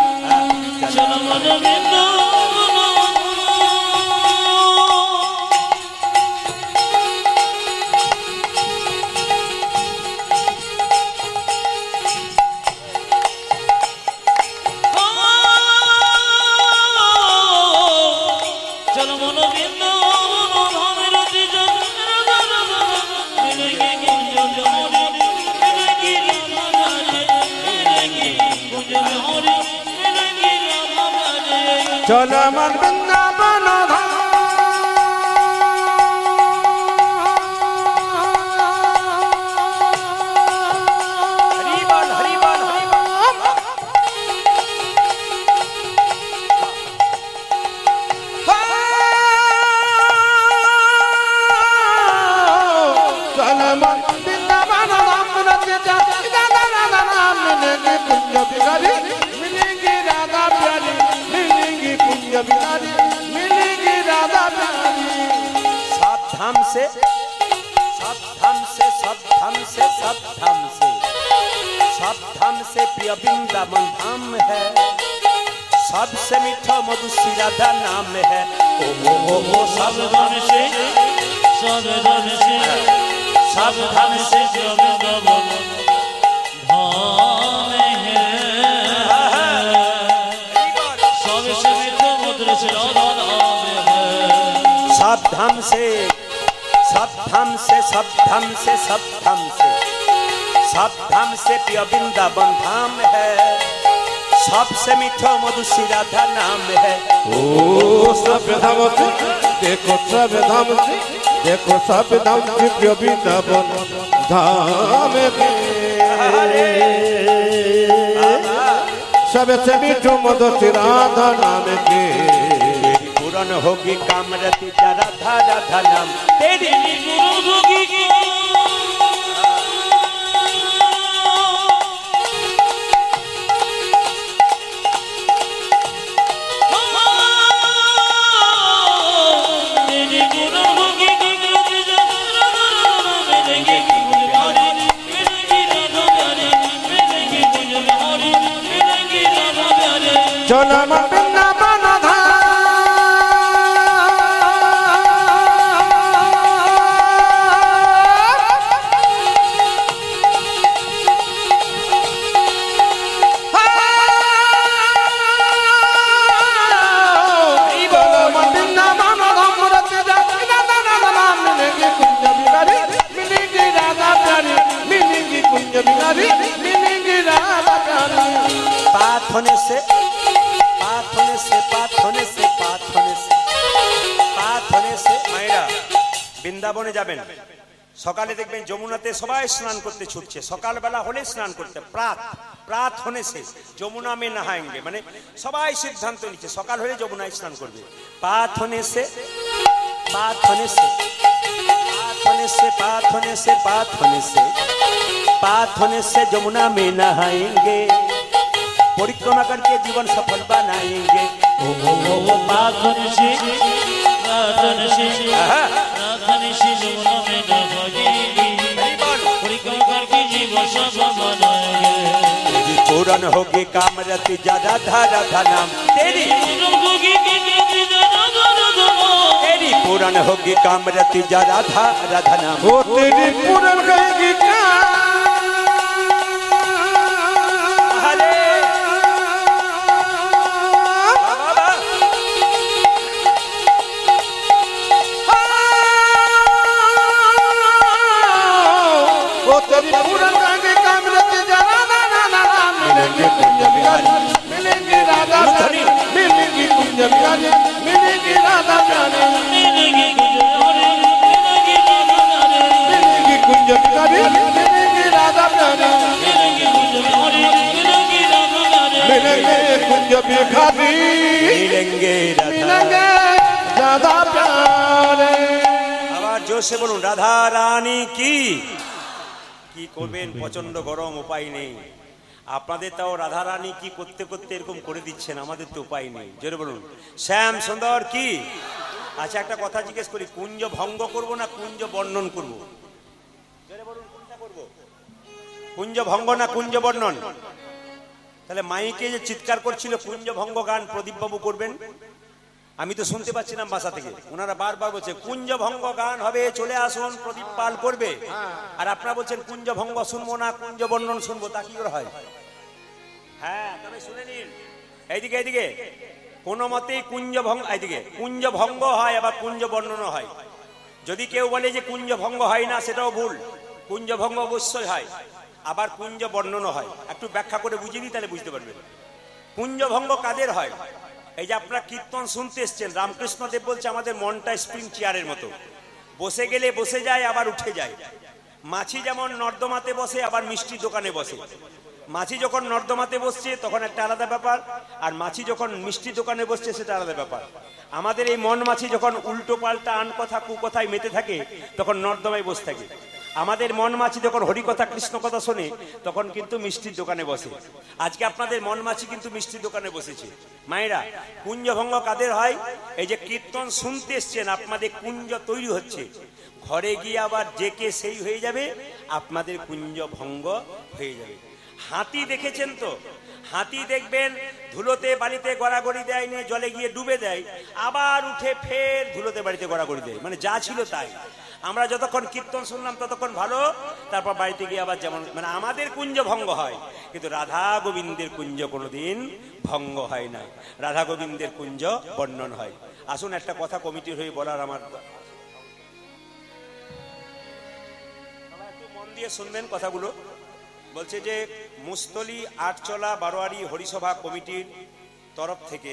चलो मन वृंदावन, चलो मन वृंदावन धाम, रति जा मिलेंगे कुंज बिहारी, मिलेंगे राधा प्यारी, कुंज बिहारी मिलेंगे राधा प्यारी। चलो मन वृंदावन धाम, हरि बोल हरि बोल हरि बोल। चलो मन वृंदावन धाम, रति जा राधा नाम, मिलेंगे कुंज बिहारी, मिलेंगी राधा प्यारी, मिलेंगी कुंज बिहारी, मिलेंगी राधा प्यारी। सब धाम से, सब धाम से, सब धाम से, सब धाम से, सब धाम से प्रिय वृंदावन धाम है, सबसे मीठा मधु श्री राधा नाम है। ओ सब सावधान से, सावधान से, सावधान से वृंदावन धाम है, सबसे मीठा मधुर श्री राधा नाम है। सब धाम से, सब धाम से, सब धाम से, सब धाम से, सब धाम से प्रिय वृंदावन धाम है, सबसे मीठा मधु श्री राधा नाम है। ओ सब धाम से देखो, सब धाम से देखो, सब धाम से प्रिय वृंदावन धाम के, सबसे मीठो मधुर श्री राधा नाम के। पूर्ण होगी कामरति जा राधा राधा नाम तेरी। गुरु भोगी की तेरी गुरु भोगी की रति जा मिलेंगे कुंज बिहारी, मिलेंगी राधा प्यारी, मिलेंगी कुंज बिहारी, मिलेंगी राधा प्यारी। चलो मन वृंदावन धाम, चलो मन वृंदावन धाम, रति जा राधा नाम, मिलेंगे कुंज बिहारी, मिलेंगी राधा प्यारी, मिलेंगी कुंज बिहारी, मिलेंगी राधा प्यारी। पात होने से, पात होने से, पात होने से, पात होने से, পাত होने से। মায়েরা বৃন্দাবনে যাবেন, সকালে দেখবেন যমুনাতে সবাই স্নান করতে ছুটছে, সকালবেলা হলে স্নান করতে, প্রাত প্রাত होने से যমুনা में नहाएंगे, মানে সবাই সিদ্ধান্ত নিচ্ছে সকাল হলে যমুনায় স্নান করবে। পাত होने से, पात होने से, पात होने से, पात होने से, पात होने से, पात होने से যমুনা में नहाएंगे, परिक्रमा करके जीवन सफल बनाएंगे। राधन से, राधन से, राधन से यमुना में नहाएंगे, परिक्रमा करके जीवन सफल बनाएंगे। पूर्ण होगी कामरति जा राधा राधा नाम तेरी, गुरु भोगी की रति जा राधा राधा नाम, तेरी पूरन होगी कामरति जा राधा राधा नाम ओ तेरी पूरन होगी हरे बाबा ओ तेरी पूरन होगी कामरति जा राधा राधा नाम मिलेंगे कुंज बिहारी मिलेंगे राधा प्यारी मिलेंगी कुंज बिहारी मिलेंगी राधा प्यारी मिलेंगे कुंज बिहारी मिलेंगे राधा प्यारी मिलेंगी कुंज बिहारी मिलेंगे राधा प्यारी मिलेंगे कुंज बिहारी मिलेंगे राधा मिलेंगे राधा प्यारे আবার জোরসে বলুন রাধা রানী কি কি করবেন প্রচন্ড গরম উপায় নেই আপনাদের তাও রাধা রানী কি করতে করতে এরকম করে দিচ্ছেন আমাদের তো উপায় নেই জোরে বলুন শ্যাম সুন্দর কি আচ্ছা একটা কথা জিজ্ঞেস করি কুঞ্জ ভঙ্গ করব না কুঞ্জ বর্ণন করব জোরে বলুন কোনটা করব কুঞ্জ ভঙ্গ না কুঞ্জ বর্ণন তাহলে মাইকে যে চিৎকার করছিল কুঞ্জ ভঙ্গ গান প্রদীপ বাবু করবেন আমি তো শুনতে পাচ্ছিলাম বাসা থেকে ওনারা বারবার বলছে কুঞ্জ ভঙ্গ গান হবে চলে আসুন প্রদীপ পাল করবে আর আপনারা বলছেন কুঞ্জ ভঙ্গ শুনবো না কুঞ্জ বর্ণন শুনবো তা কি করে হয় হ্যাঁ তবে শুনে নিন এইদিকে এইদিকে কোনো মতেই কুঞ্জ ভঙ্গ এইদিকে কুঞ্জ ভঙ্গ হয় আবার কুঞ্জ বর্ণন হয় যদি কেউ বলে যে কুঞ্জ ভঙ্গ হয় না সেটাও ভুল কুঞ্জ ভঙ্গ অবশ্যই হয় আবার কুঞ্জ বর্ণন হয় একটু ব্যাখ্যা করে বুঝিয়ে দিই তাহলে বুঝতে পারবেন কুঞ্জ ভঙ্গ কাদের হয় এই যে আপনারা কীর্তন শুনতে এসছেন রামকৃষ্ণ দেব বলছে আমাদের মনটা স্প্রিং চেয়ারের মতো বসে গেলে বসে যায় আবার উঠে যায় মাছি যেমন নর্দমাতে বসে আবার মিষ্টির দোকানে বসে মাছি যখন নর্দমাতে বসছে তখন একটা আলাদা ব্যাপার আর মাছি যখন মিষ্টির দোকানে বসছে সেটা আলাদা ব্যাপার আমাদের এই মন মাছি যখন উল্টো পাল্টা আন কথা কুকথায় মেতে থাকে তখন নর্দমায় বসে থাকে আমাদের মন মাছি যখন হরিকথা কৃষ্ণ কথা শোনে তখন কিন্তু মিষ্টির দোকানে বসে আজকে আপনাদের মন মাছি কিন্তু মিষ্টির দোকানে বসেছে মায়েরা কুঞ্জভঙ্গ কাদের হয় এই যে কীর্তন শুনতে এসছেন আপনাদের কুঞ্জ তৈরি হচ্ছে ঘরে গিয়ে আবার যে কে সেই হয়ে যাবে আপনাদের কুঞ্জ ভঙ্গ হয়ে যাবে হাতি দেখেছেন তো হাতি দেখবেন ধুলোতে বালিতে গড়াগড়ি দেয় নিয়ে জলে গিয়ে ডুবে দেয় আবার উঠে ফের ধুলোতে বাড়িতে গড়াগড়ি দেয় মানে যা ছিল তাই আমরা যতক্ষণ কীর্তন শুনলাম ততক্ষণ ভালো তারপর বাড়িতে গিয়ে আবার যেমন মানে আমাদের কুঞ্জ ভঙ্গ হয় কিন্তু রাধা গোবিন্দের কুঞ্জ কোনোদিন ভঙ্গ হয় না রাধা গোবিন্দের কুঞ্জ বর্ণন হয় আসুন একটা কথা কমিটির হয়ে বলার আমার একটু মন দিয়ে শুনবেন কথাগুলো বলছে যে মুস্তলি আটচলা বারোয়ারি হরিসভা কমিটির তরফ থেকে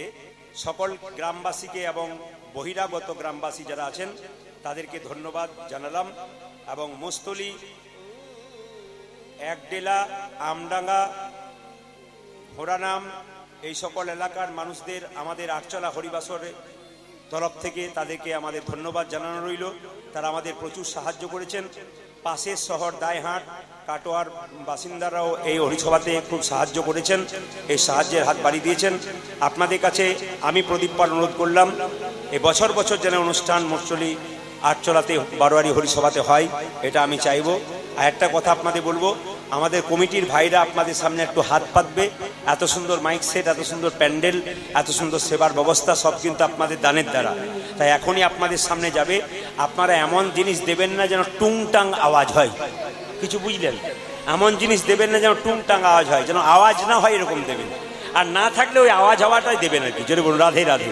সকল গ্রামবাসীকে এবং বহিরাগত গ্রামবাসী যারা আছেন তাদেরকে ধন্যবাদ জানালাম এবং মুস্তলি একডেলা আমডাঙ্গা ঘোড়ানাম এই সকল এলাকার মানুষদের আমাদের আটচলা হরিবাসরের তরফ থেকে তাদেরকে আমাদের ধন্যবাদ জানানো রইল তারা আমাদের প্রচুর সাহায্য করেছেন পাশের শহর দায়হাট কাটোয়ার বাসিন্দারাও এই হরিসভাতে খুব সাহায্য করেছেন এই সাহায্যের হাত বাড়িয়ে দিয়েছেন আপনাদের কাছে আমি প্রদীপ পাল অনুরোধ করলাম এই বছর বছর যেন অনুষ্ঠান মুস্তলি আটচলাতে বারোয়ারি হরিসভাতে হয় এটা আমি চাইবো আর একটা কথা আপনাদের বলবো আমাদের কমিটির ভাইরা আপনাদের সামনে একটু হাত পাতবে এত সুন্দর মাইক সেট এত সুন্দর প্যান্ডেল এত সুন্দর সেবার ব্যবস্থা সব কিন্তু আপনাদের দানের দ্বারা তাই এখনই আপনাদের সামনে যাবে আপনারা এমন জিনিস দেবেন না যেন টুংটাং আওয়াজ হয় কিছু বুঝলেন এমন জিনিস দেবেন না যেন টুংটাং আওয়াজ হয় যেন আওয়াজ না হয় এরকম দেবেন আর না থাকলে ওই আওয়াজ হওয়াটাই দেবেন আর কি জোরে বলুন রাধে রাধে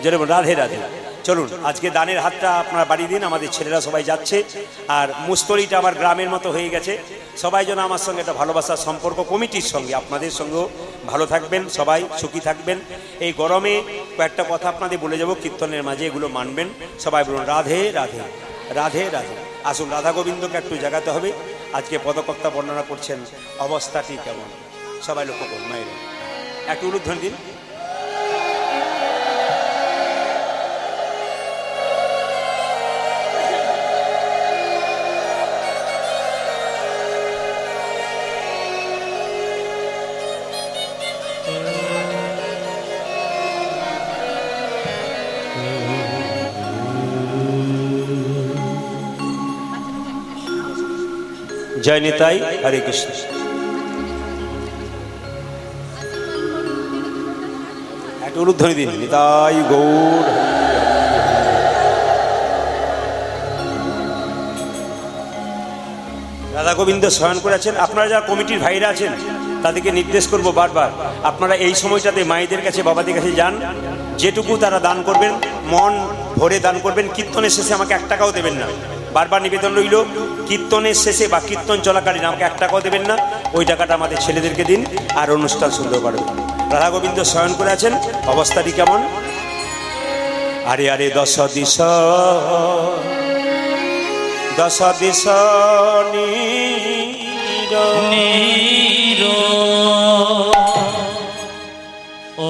জোরে বলুন রাধে রাধে চলুন আজকে দানের হাতটা আপনারা বাড়িয়ে দিন আমাদের ছেলেরা সবাই যাচ্ছে আর মুস্তলিটা আমার গ্রামের মতো হয়ে গেছে সবাই যেন আমার সঙ্গে একটা ভালোবাসার সম্পর্ক কমিটির সঙ্গে আপনাদের সঙ্গেও ভালো থাকবেন সবাই সুখী থাকবেন এই গরমে কয়েকটা কথা আপনাদের বলে যাব কীর্তনের মাঝে এগুলো মানবেন সবাই বলুন রাধে রাধে রাধে রাধে আসুন রাধা গোবিন্দকে একটু জাগাতে হবে আজকে পদকর্তা বর্ণনা করছেন অবস্থাটি কেমন সবাই লক্ষ্য করুন মায়ের একটু উলুধ্বনি দিন জয় নিতাই হরে কৃষ্ণ একটা উলুধ্বনি দিন নিতাই গৌর রাধা গোবিন্দ শয়ন করে আছেন। আপনারা যারা কমিটির ভাইরা আছেন তাদেরকে নির্দেশ করব বারবার, আপনারা এই সময়টাতে মায়েদের কাছে বাবাদের কাছে যান, যেটুকু তারা দান করবেন মন ভরে দান করবেন। কীর্তনের শেষে আমাকে 1 টাকাও দেবেন না, বারবার নিবেদন রইল, কীর্তনের শেষে বা কীর্তন চলাকালীন আমাকে 1 টাকাও দেবেন না, ওই টাকাটা আমাদের ছেলেদেরকে দিন আর অনুষ্ঠান সুন্দর করবেন। রাধা গোবিন্দ শয়ন করে আছেন, অবস্থাটি কেমন? আরে আরে দশ দিশ নীর ও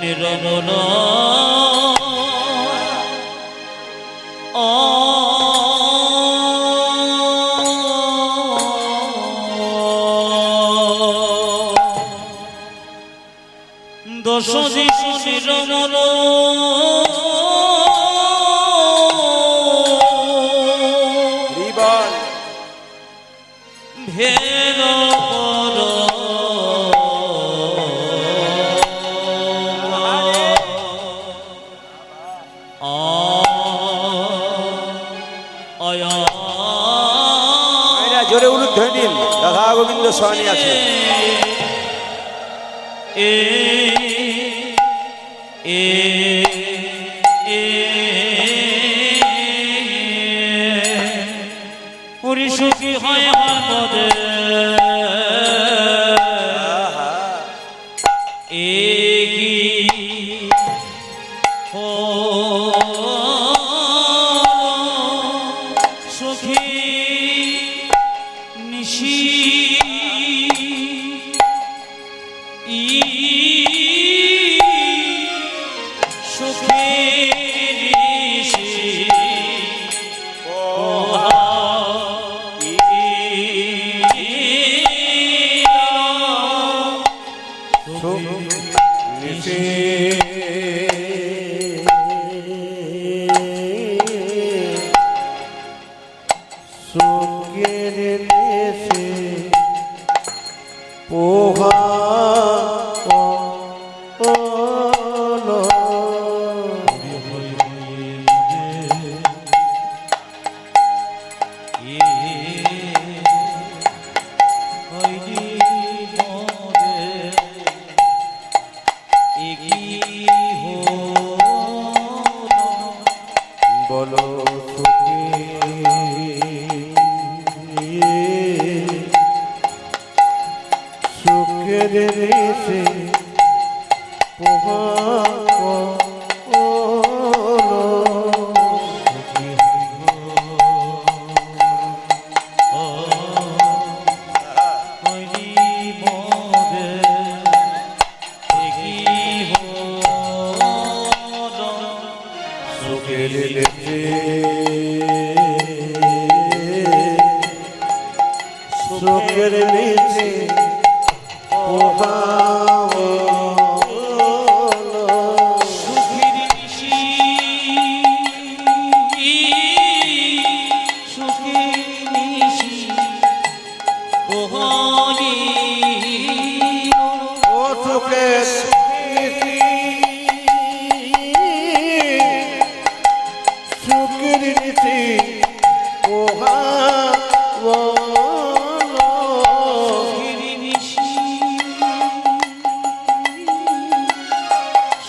নিরমল ও দশ দিশ নিরমল জোরে উলুধ্ব দিন, রাধা গোবিন্দ শয়নে আছে। এ এ এ পুরি সুখী হয় পদে সুখী নিশি সুখী সুখের দেশে পোহা বলো সুখের দেশে পোহা সুখের দেশে সুখের দেশে পোহা সুখীর নিশি সুখীর নিশি পোহালি ও সুখের সুখের নীতি পোহা সুখীর নিশি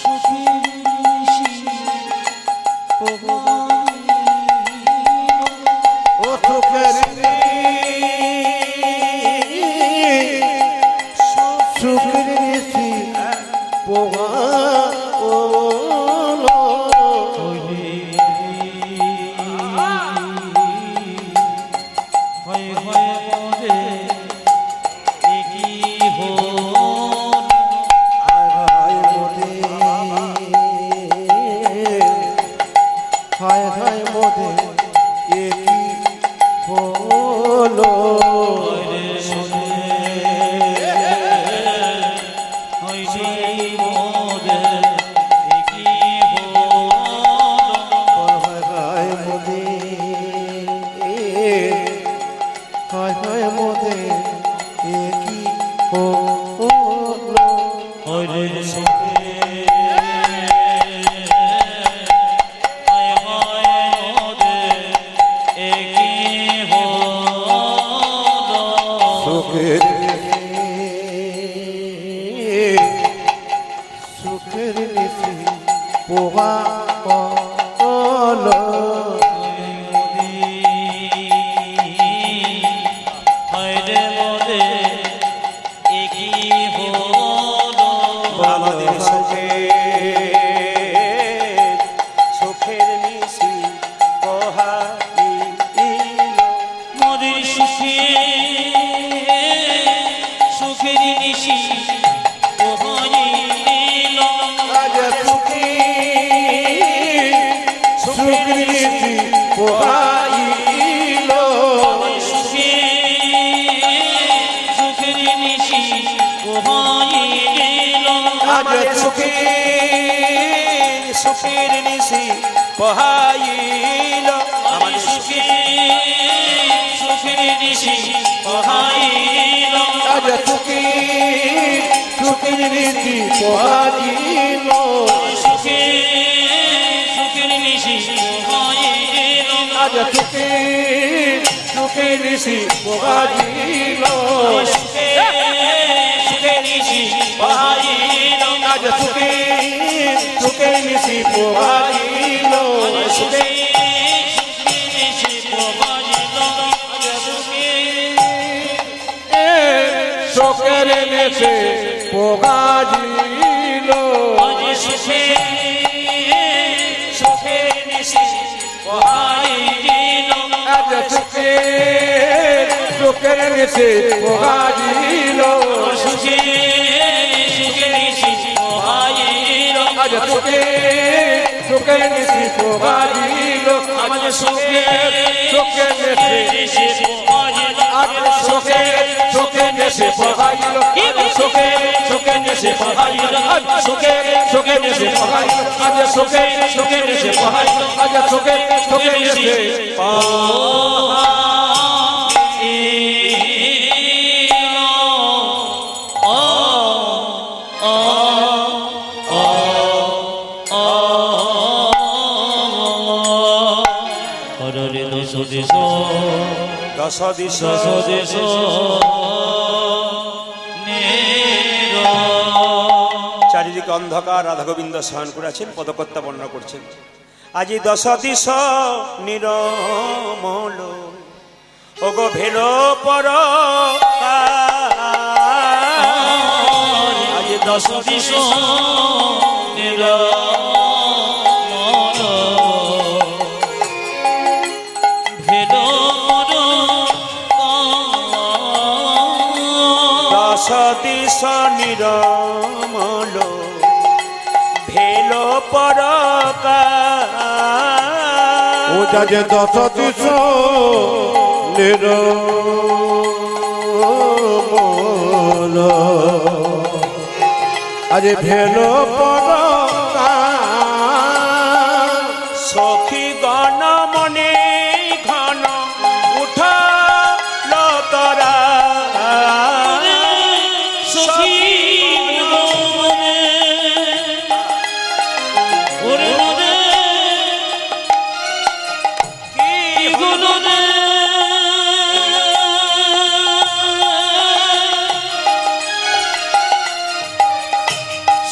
সুখীর নিশি পোহালি ও সুখের সুখের নীতি পোহা হায় হায় মোদে একই হলো হায় হায় মোদে হায় হায় মোদে একই হলো এ সুখের সুখের নিশি পোহা হায়রে মোরে একই হলো আমাদের সুখের নিশি পোহাইল মোদের সুখে সুখের নিশি পোহাইল আজ সুখী সুখের নিশি পোহাইল সুখে সুখের নিশি পোহাইল আজ সুখী সুখের নিশি পোহাইল আমাদের সুখে সুখের নিশি পোহাইল আজ সুখী সুখের নিশি পোহাইল সুখে সুখের নিশি পোহাইল আজ সুখী সুখের নিশি পোহাইল সুখে সুখের নিশি পোহাইল আজ সুখী সুখের নিশি পোহাইল সুখে সুখের নিশি পোহাইল সুখে শোকের নেশে পোহাইল সুখে সুখের নিশি পোহাইল আজ সুখী সুখের নেশে পোহাইল সুখে সুখের নিশি পোহাইল আজ সুখী সুখের নিশি পোহাইল আমাদের সুখে সুখের নেশে নিশি পোহাইল আজ সুখে সুখের নেশে পোহাইল আজ সুখে সুখের নেশে পোহাইল আজ সুখে সুখের নেশে পোহাইল আজ সুখে সুখের নেশে পোহাইল আজ সুখে সুখের নেশে দশ দিশ চারিদিকে অন্ধকার রাধা গোবিন্দ শয়ন করেছেন পদকর্তা বর্ণনা করছেন আজি দশ দিশ নিরমল ওগো ভেলো পর আজি দশ দিশ দশ দিশ নিরমল ভেলো পর ও যাজে দশ দিশ নিরমল আজ ভেলো পর সখী গণ মনে ঘন উঠা লতরা সখী মনে ওরে মনে কি গুলো রে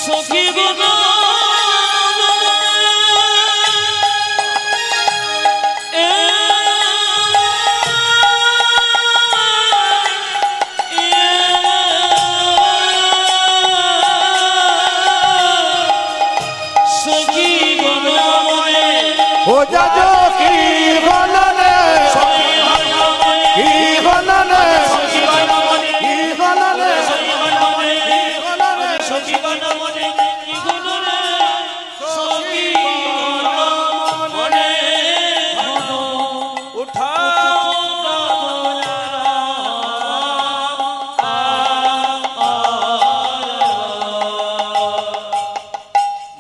সখী গুলো সখী গুলো মনে ও যাজো কি বলনে কি বলনে কি বলনে উঠা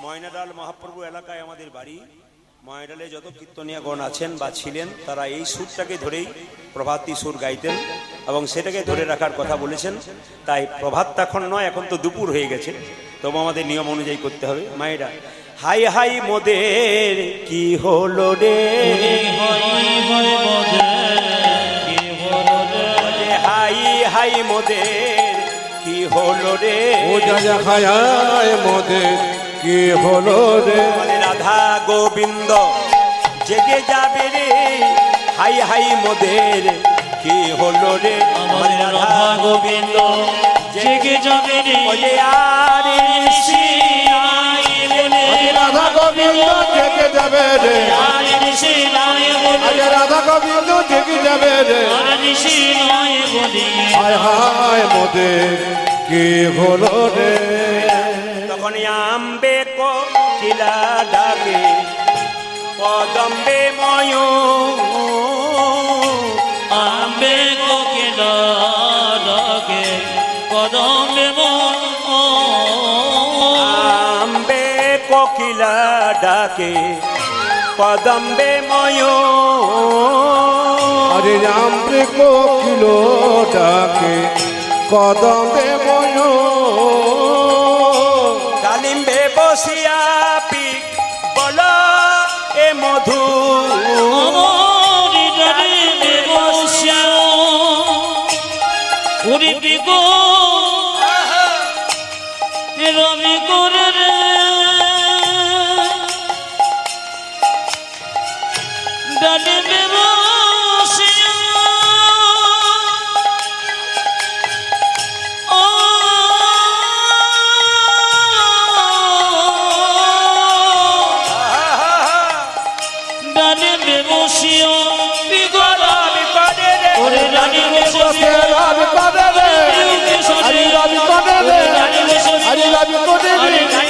ময়নাডাল মহাপ্রভু এলাকায় আমাদের বাড়ি। ময়নাডালে যত কীর্তনীয় গণ আছেন বা ছিলেন তারা এই সুরটাকে ধরেই প্রভাতী সুর গাইতেন এবং সেটাকে ধরে রাখার কথা বলেছেন। তাই প্রভাত এখন নয়, এখন তো দুপুর হয়ে গেছে, তবু আমাদের নিয়ম অনুযায়ী করতে হবে। মায়েরা হাই হাই মোদের কি হলো রে, হাই হাই হাই মোদের কি হলো রে ও যা খায় মোদের কি হলো রে বলে রাধা গোবিন্দ জেগে যাবে রে হাই হাই মোদের কি হলো রে আমার রাধা গোবিন্দ জেগে যাবে রে বলে আরে শিরায় বলে রাধা গোবিন্দ জেগে যাবে রে আরে শিরায় বলে আজ রাধা গোবিন্দ জেগে যাবে রে আরে শিরায় বলে হায় হায় মোদের কি হলো রে তখন আম্বে কোকিলা ডাকে কদম্বে ময় আম্বে কোকিলা ডাকে কদমে আম্বে কোকিলা ডাকে কদম্বে ময় আরে রামরে কোকিল ডাকে কদমে ময় ডালিম্বে বসিয়া পিক বল এ মধু আমারি ডালিমে বসিয়া ওরে বিগো রবি করে রে ডালিমে বসিয়া ও ডালিমে বসিয়া বিগো ওরে ডালিমে বসিয়া রবি করে রে হরি রবি করে রে হরি রবি করে রে